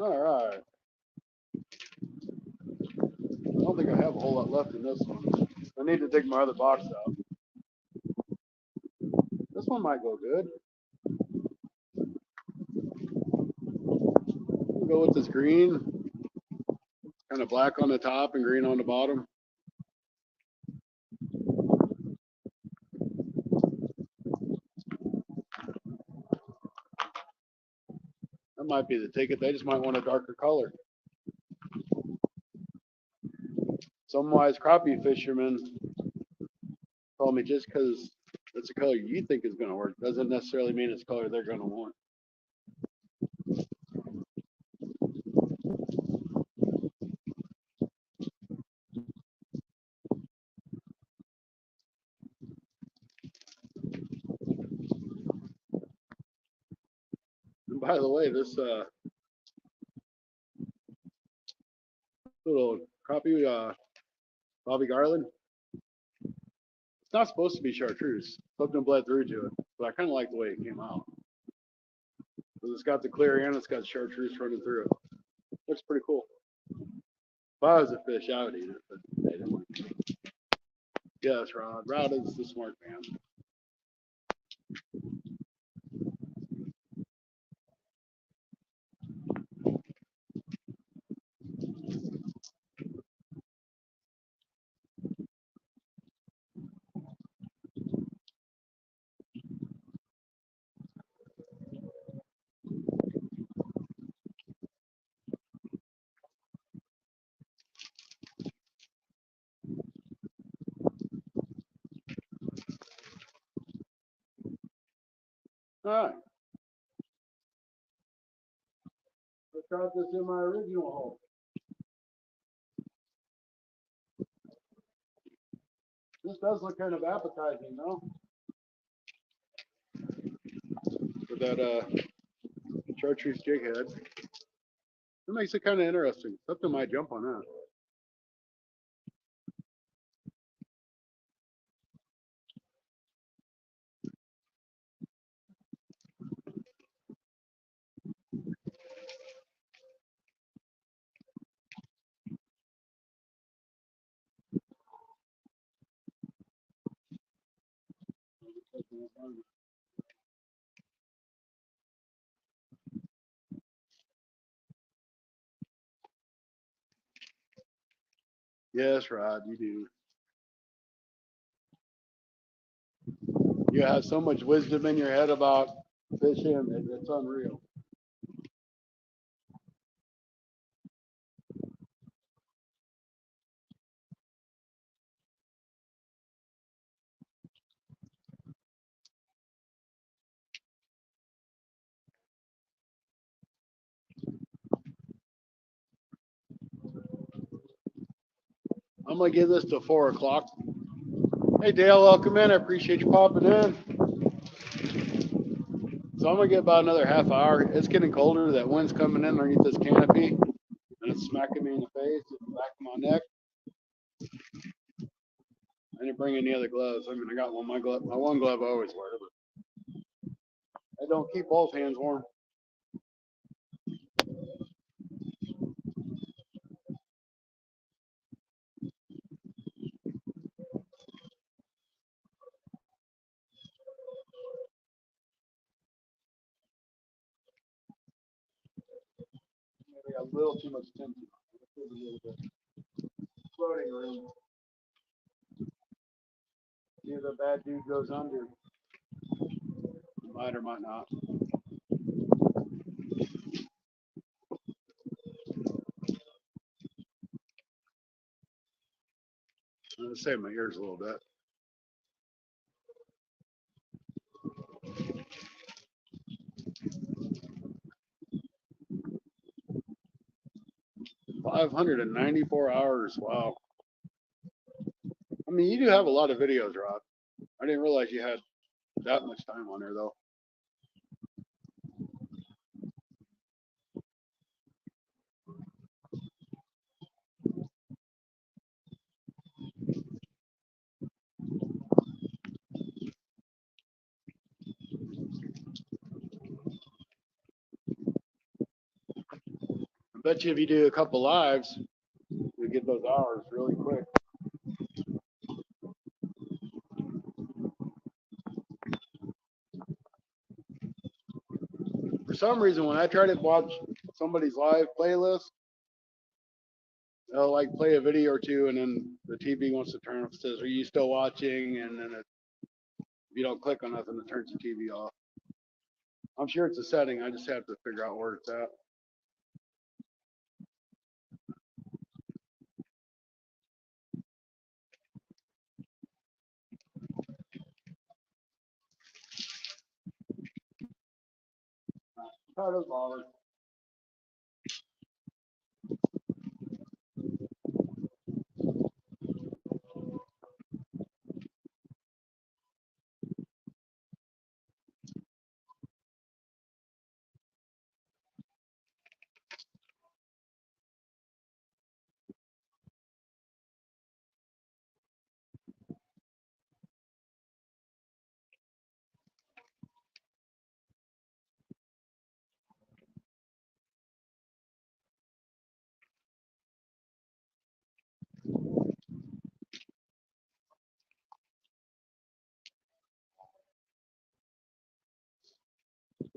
Speaker 1: All right. I don't think I have a whole lot left in this one. I need to dig my other box out. This one might go good. We'll go with this green, kind of black on the top and green on the bottom. That might be the ticket. They just might want a darker color. Some wise crappie fishermen told me just because it's a color you think is going to work doesn't necessarily mean it's a color they're going to want. And by the way, this little crappie, Bobby Garland, it's not supposed to be chartreuse. Something bled through to it, but I kind of like the way it came out. Because it's got the clear and it's got chartreuse running through it. Looks pretty cool. If I was a fish, I would eat it, but they don't. Yes, Rod. Rod is the smart man. All right. Let's drop this in my original hole. This does look kind of appetizing, though. With that chartreuse jig head. It makes it kind of interesting. Something might jump on that. Yes, Rod, you do. You have so much wisdom in your head about fishing. It's unreal. I'm gonna give this to 4 o'clock. Hey Dale, welcome in. I appreciate you popping in. So I'm gonna get about another half hour. It's getting colder. That wind's coming in underneath this canopy, and it's smacking me in the face, at the back of my neck. I didn't bring any other gloves. I mean, I got one. My one glove I always wear, but I don't keep both hands warm. I got a little too much tension. A little bit. Floating room. See if the bad dude goes under. Might or might not. I'm gonna save my ears a little bit. $594. Wow. I mean, you do have a lot of videos, Rob. I didn't realize you had that much time on there, though. I bet you if you do a couple lives, you get those hours really quick. For some reason, when I try to watch somebody's live playlist, they'll like play a video or two, and then the TV wants to turn off. It says, "Are you still watching?" And then if you don't click on nothing, it turns the TV off. I'm sure it's a setting. I just have to figure out where it's at. Tired of bothering.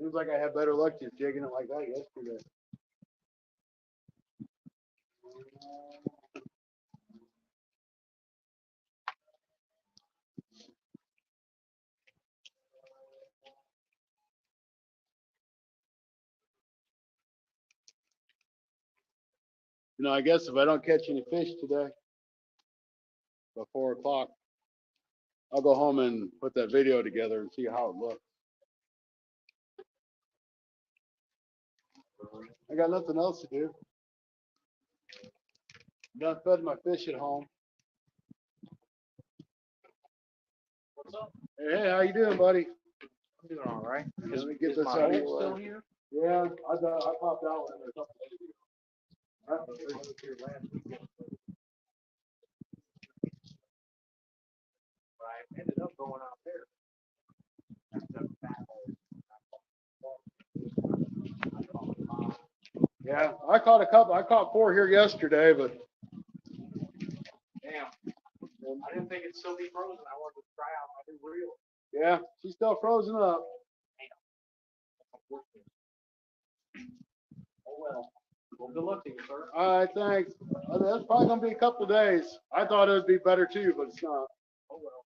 Speaker 1: Seems like I had better luck just jigging it like that yesterday. You know, I guess if I don't catch any fish today by 4 o'clock, I'll go home and put that video together and see how it looks. I got nothing else to do. Done fed my fish at home.
Speaker 2: What's up?
Speaker 1: Hey, how you doing, buddy?
Speaker 2: I'm doing all right.
Speaker 1: Let me get
Speaker 2: Is
Speaker 1: this
Speaker 2: my
Speaker 1: out of
Speaker 2: boat
Speaker 1: your way.
Speaker 2: still here?
Speaker 1: Yeah, I popped out with it a couple days ago.
Speaker 2: I was here last weekend, but I ended up going out there.
Speaker 1: Yeah, I caught a couple. I caught 4 here yesterday, but
Speaker 2: Damn. I didn't think it'd still be frozen. I wanted to try out my new reel.
Speaker 1: yeah, she's still frozen up.
Speaker 2: Oh well. Well, good luck to you, sir.
Speaker 1: All right, thanks. That's probably gonna be a couple days. I thought it would be better too, but it's not.
Speaker 2: Oh well.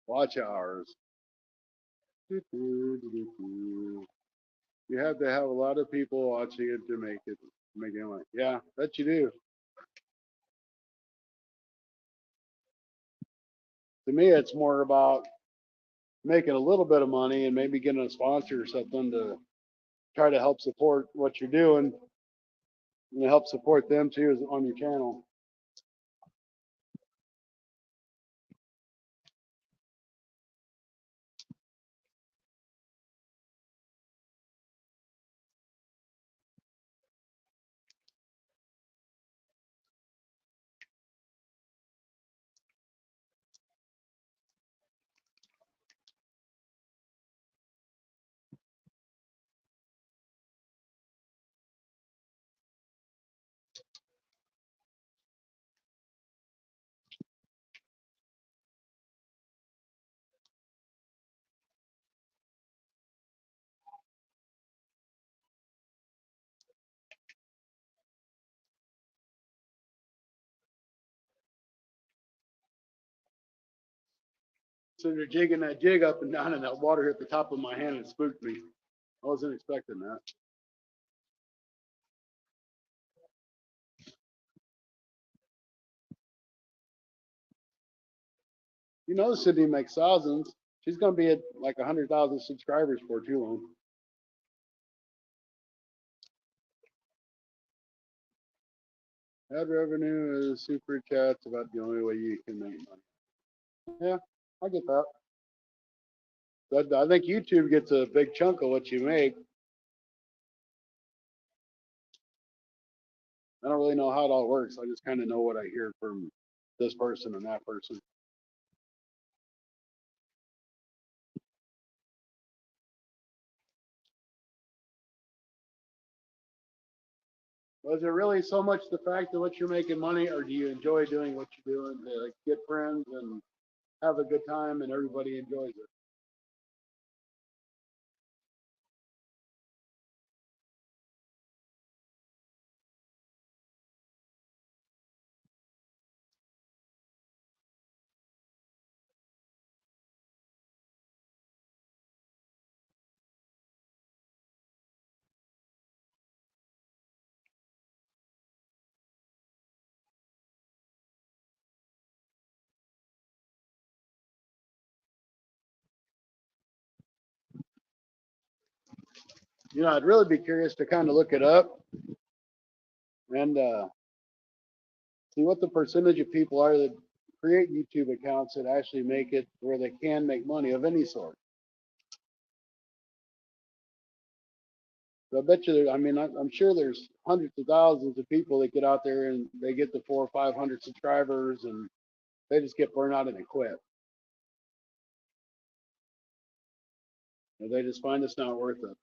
Speaker 1: Watch hours. You have to have a lot of people watching it to make it money. Yeah, bet you do. To me, it's more about making a little bit of money and maybe getting a sponsor or something to try to help support what you're doing and help support them too on your channel. So they're jigging that jig up and down, and that water hit the top of my hand and spooked me. I wasn't expecting that. You know, Sydney makes thousands. She's gonna be at like 100,000 subscribers for too long. Ad revenue is super chats about the only way you can make money. Yeah, I get that. But I think YouTube gets a big chunk of what you make. I don't really know how it all works. I just kind of know what I hear from this person and that person. Was it really so much the fact of what you're making money, or do you enjoy doing what you're doing to like, get friends and have a good time and everybody enjoys it? You know, I'd really be curious to kind of look it up and see what the percentage of people are that create YouTube accounts that actually make it where they can make money of any sort. So I bet you, I mean, I'm sure there's hundreds of thousands of people that get out there and they get the 400 or 500 subscribers and they just get burned out and they quit. Or they just find it's not worth it.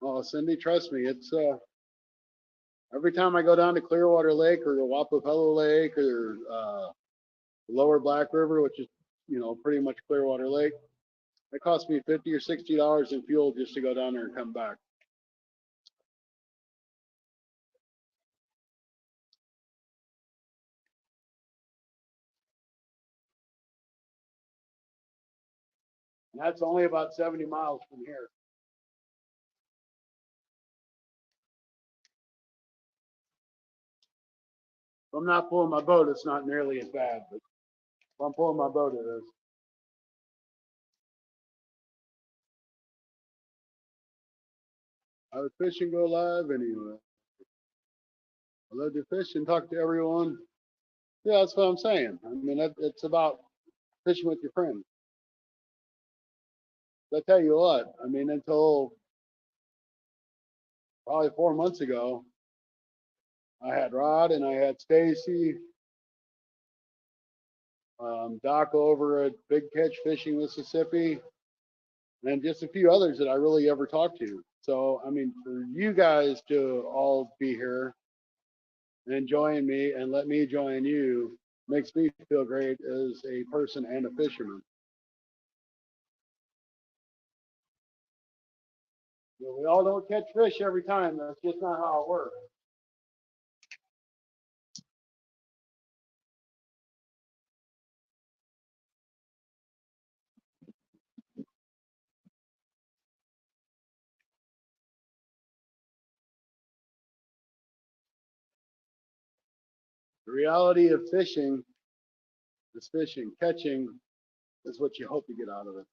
Speaker 1: Oh, Cindy, trust me, it's every time I go down to Clearwater Lake or the Wapapello Lake or Lower Black River, which is pretty much Clearwater Lake, it costs me $50 or $60 in fuel just to go down there and come back. And that's only about 70 miles from here. If I'm not pulling my boat, it's not nearly as bad, but if I'm pulling my boat, it is. I would fish and go live anyway. I love to fish and talk to everyone. Yeah, that's what I'm saying. I mean, it's about fishing with your friends. But I tell you what, I mean, until probably 4 months ago, I had Rod and I had Stacy, Doc over at Big Catch Fishing Mississippi, and just a few others that I really ever talked to. So, I mean, for you guys to all be here and join me and let me join you makes me feel great as a person and a fisherman. We all don't catch fish every time. That's just not how it works. The reality of fishing is fishing. Catching is what you hope to get out of it.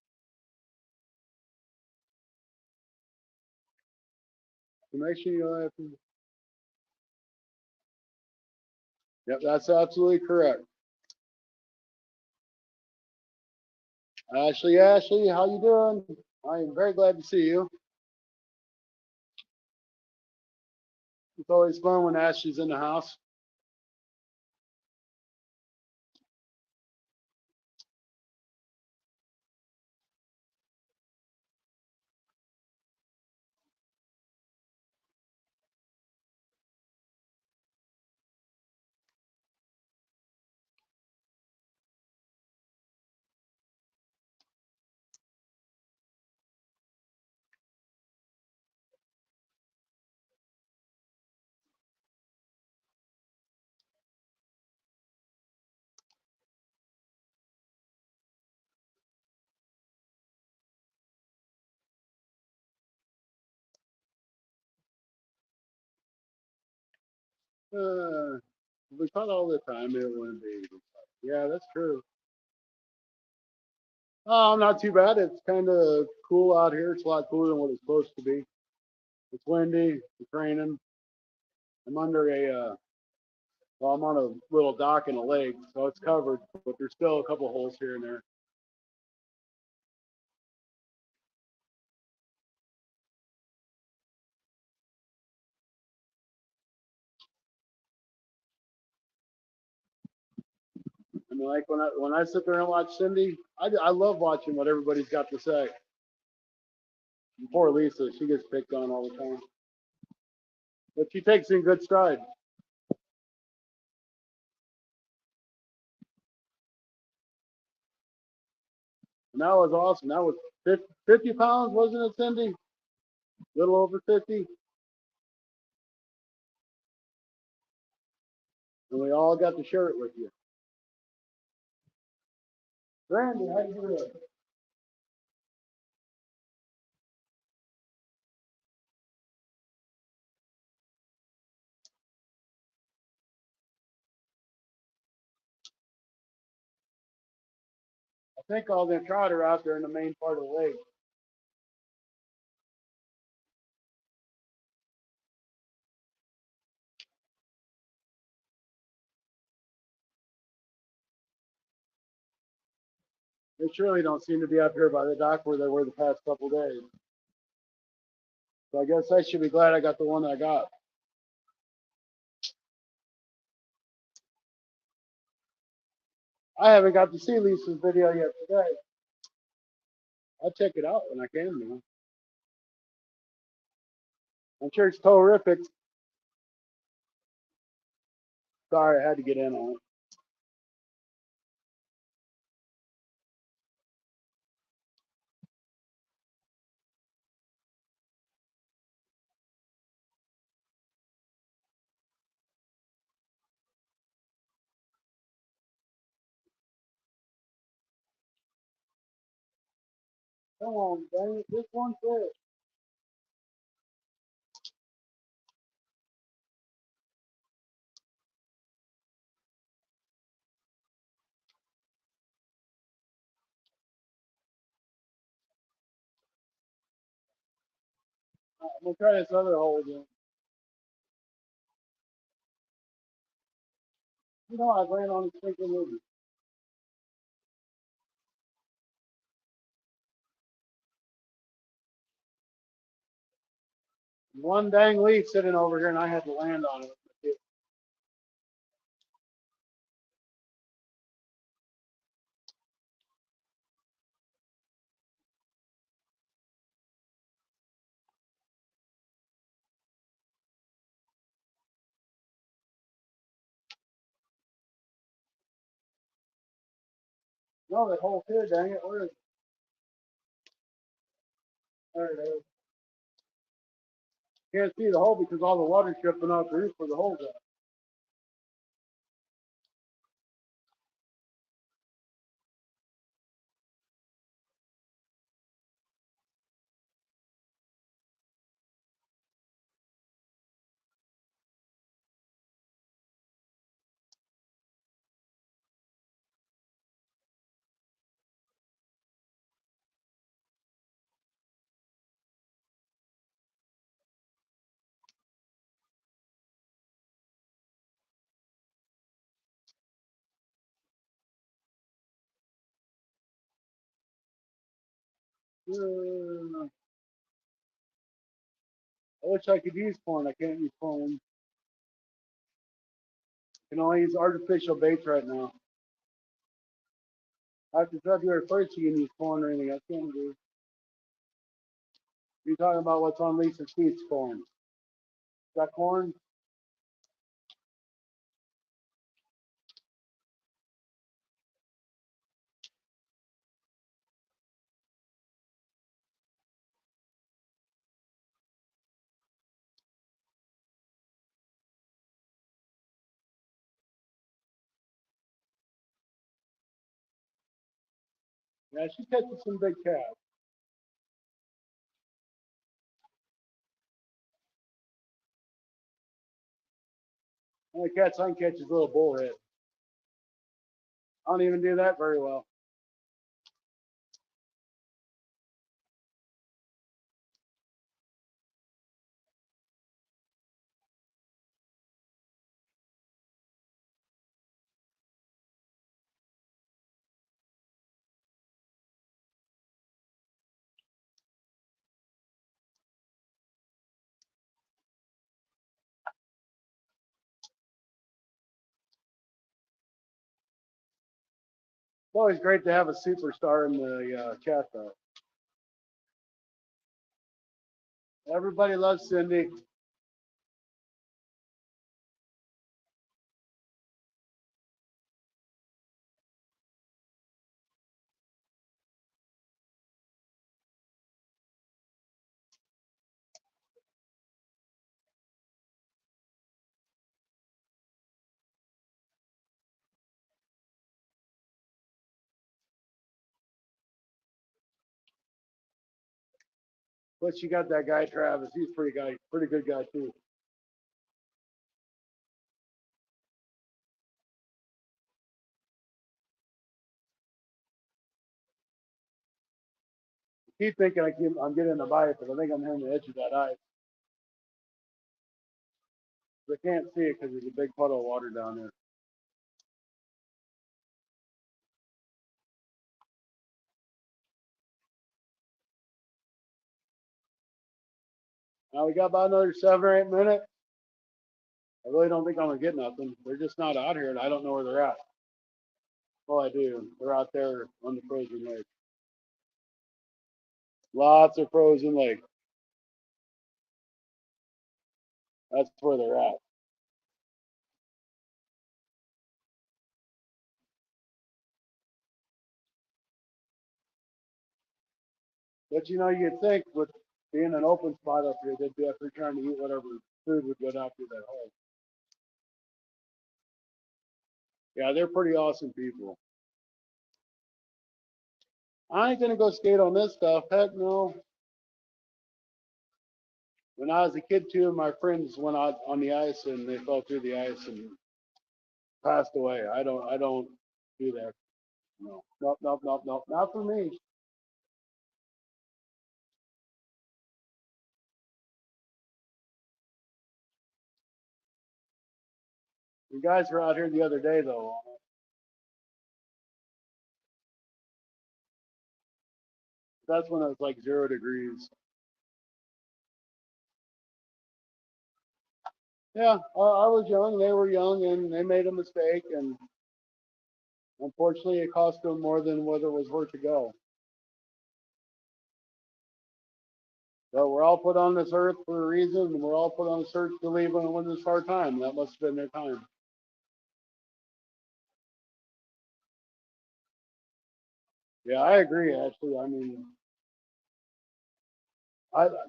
Speaker 1: So make sure you have to. Yep, that's absolutely correct. Ashley, how you doing? I am very glad to see you. It's always fun when Ashley's in the house. If we caught all the time, it wouldn't be. Yeah, that's true. Oh, not too bad. It's kind of cool out here. It's a lot cooler than what it's supposed to be. It's windy. It's raining. I'm under well, I'm on a little dock in a lake, so it's covered, but there's still a couple holes here and there. I mean, like when I sit there and watch Cindy, I love watching what everybody's got to say. And poor Lisa, she gets picked on all the time, but she takes in good stride. And that was awesome. That was 50 pounds, wasn't it, Cindy? A little over 50. And we all got to share it with you. Brandy, how you doing? I think all the trout are out there in the main part of the lake. They surely don't seem to be up here by the dock where they were the past couple days. So I guess I should be glad I got the one I got. I haven't got to see Lisa's video yet today. I'll check it out when I can, man. I'm sure it's terrific. Sorry, I had to get in on it. Come on, dang it, this one fish. I'm gonna try this other hole again. You know, I ran on the sinking movie. One dang leaf sitting over here, and I had to land on it. No, that hole here, dang it, where is it? There it is. Can't see the hole because all the water's dripping off the roof where the hole's at. I wish I could use corn. I can't use corn. I can only use artificial baits right now. After February 1st, you can use corn or anything. I can't do. You're talking about what's on Lisa's feet's corn. Is that corn? Yeah, she catches some big cats. Only cats I can catch is little bullhead. I don't even do that very well. It's always great to have a superstar in the chat, though. Everybody loves Cindy. But you got that guy Travis. He's pretty good guy too. Keep thinking I'm getting a bite, but I think I'm hitting the edge of that ice. I can't see it because there's a big puddle of water down there. Now we got about another 7 or 8 minutes. I really don't think I'm gonna get nothing. They're just not out here, and I don't know where they're at. Well, I do. They're out there on the frozen lake. Lots of frozen lake. That's where they're at. But you'd think with being an open spot up here, they'd be up here trying to eat whatever food would go down through that hole. Yeah, they're pretty awesome people. I ain't gonna go skate on this stuff. Heck no. When I was a kid, two of my friends went out on the ice and they fell through the ice and passed away. I don't do that. No, nope, nope, nope, nope. Not for me. You guys were out here the other day though. That's when it was like 0 degrees. Yeah, I was young. They were young, and they made a mistake, and unfortunately, it cost them more than what it was worth to go. But we're all put on this earth for a reason, and we're all put on this earth to leave when it's our time. That must have been their time. Yeah, I agree. Actually, I mean,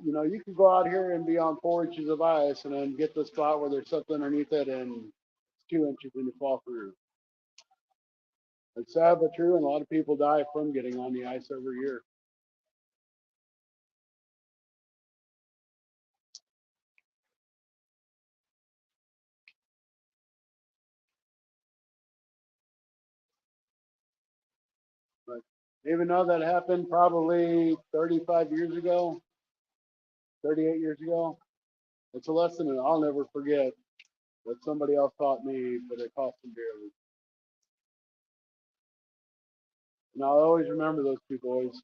Speaker 1: you can go out here and be on 4 inches of ice, and then get the spot where there's something underneath it, and it's 2 inches, and you fall through. It's sad but true, and a lot of people die from getting on the ice every year. But even though that happened probably 35 years ago, 38 years ago, it's a lesson that I'll never forget that somebody else taught me, but it cost them dearly. And I'll always remember those two boys.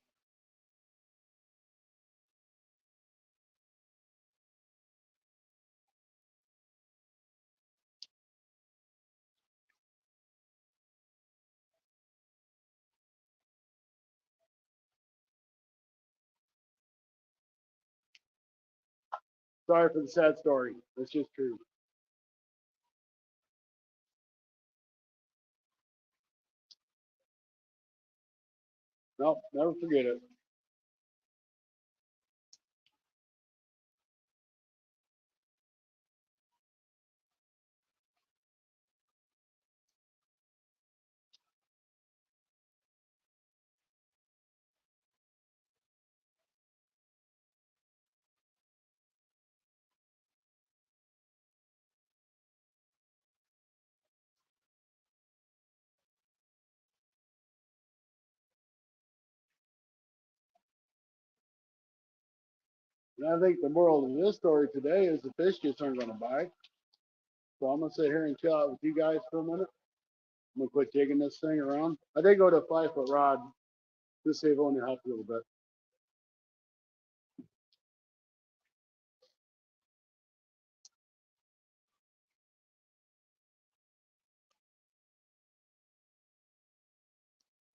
Speaker 1: Sorry for the sad story. It's just true. Nope, never forget it. And I think the moral of this story today is the fish just aren't going to bite. So I'm going to sit here and chill out with you guys for a minute. I'm going to quit jigging this thing around. I did go to a 5 foot rod to save on the help a little bit.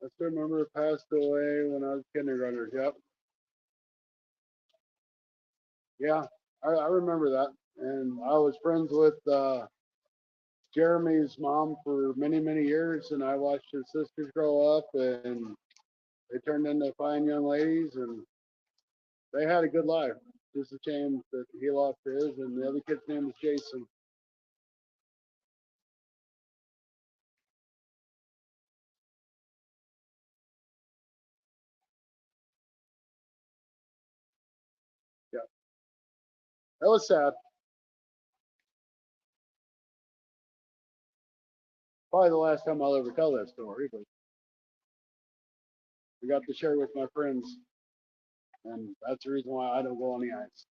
Speaker 1: I still remember it passed away when I was kindergartner. Yep. Yeah, I remember that. And I was friends with Jeremy's mom for many, many years, and I watched his sisters grow up, and they turned into fine young ladies, and they had a good life. Just a shame that he lost his, and the other kid's name was Jason. Yeah, that was sad. Probably the last time I'll ever tell that story, but I got to share with my friends, and that's the reason why I don't go on the ice.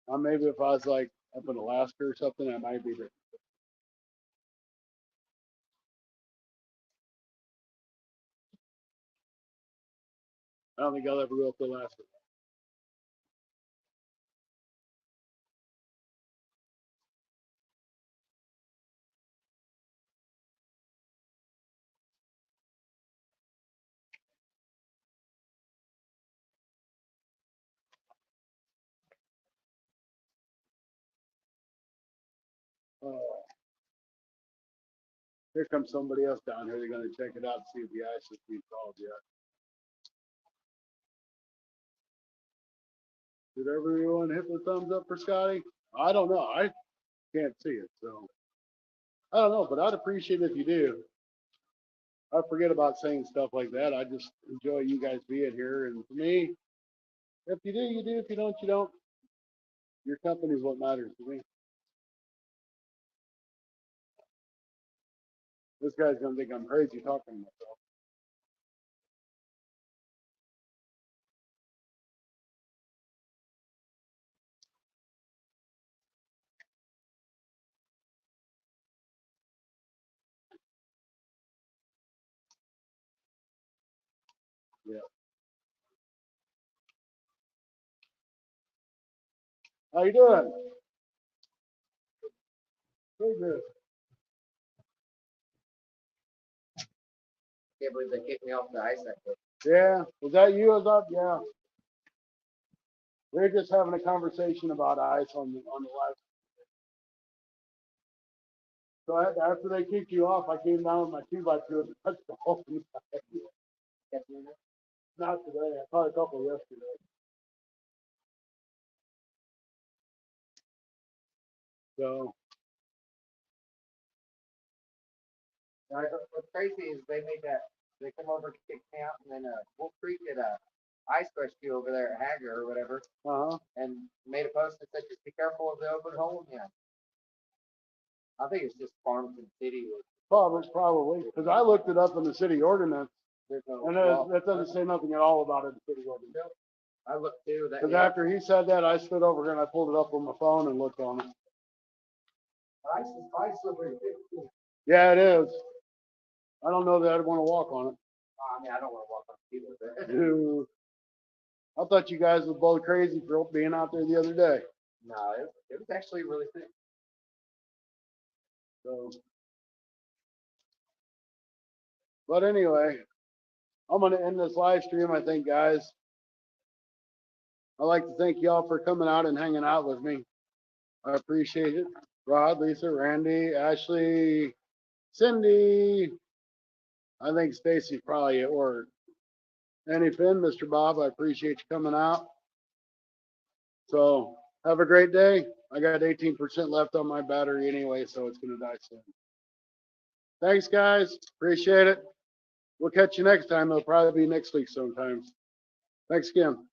Speaker 1: Maybe if I was like up in Alaska or something, I might be there. I don't think I'll ever go up to Alaska. Oh, here comes somebody else down here. They're gonna check it out, see if the ice has been thawed yet. Did everyone hit the thumbs up for Scotty? I don't know. I can't see it, so I don't know, but I'd appreciate it if you do. I forget about saying stuff like that. I just enjoy you guys being here, and for me, if you do, you do. If you don't, you don't. Your company is what matters to me. This guy's gonna think I'm crazy talking to myself. Yeah. How you doing? Pretty good.
Speaker 3: Can't believe they kicked me off the ice that quick.
Speaker 1: Yeah. Was that you? I was up? Yeah. We are just having a conversation about ice on the live. So after they kicked you off, I came down with my 2x2 and touched the hole. Not today. I caught a couple yesterday. So
Speaker 3: What's crazy is they made that, they come over to kick me out, and then Wolf Creek did a ice rescue over there at Hager or whatever, and made a post that said, just be careful of the open hole in the ice. I think it's just Farmington City.
Speaker 1: probably because I looked it up in the city ordinance,
Speaker 3: There's no
Speaker 1: and
Speaker 3: law.
Speaker 1: that doesn't say nothing at all about it in the city ordinance.
Speaker 3: I looked too. That
Speaker 1: Because after he said that, I stood over here and I pulled it up on my phone and looked on it.
Speaker 3: ice slippery too.
Speaker 1: Yeah, it is. I don't know that I'd want to walk on it.
Speaker 3: I mean, I don't want to walk on it either.
Speaker 1: Dude, I thought you guys were both crazy for being out there the other day.
Speaker 3: No, it was actually really thick.
Speaker 1: So, but anyway, I'm gonna end this live stream. I think, guys. I'd like to thank y'all for coming out and hanging out with me. I appreciate it. Rod, Lisa, Randy, Ashley, Cindy. I think Stacy's probably at work. Annie Finn, Mr. Bob, I appreciate you coming out. So have a great day. I got 18% left on my battery anyway, so it's gonna die soon. Thanks, guys. Appreciate it. We'll catch you next time. It'll probably be next week sometimes. Thanks again.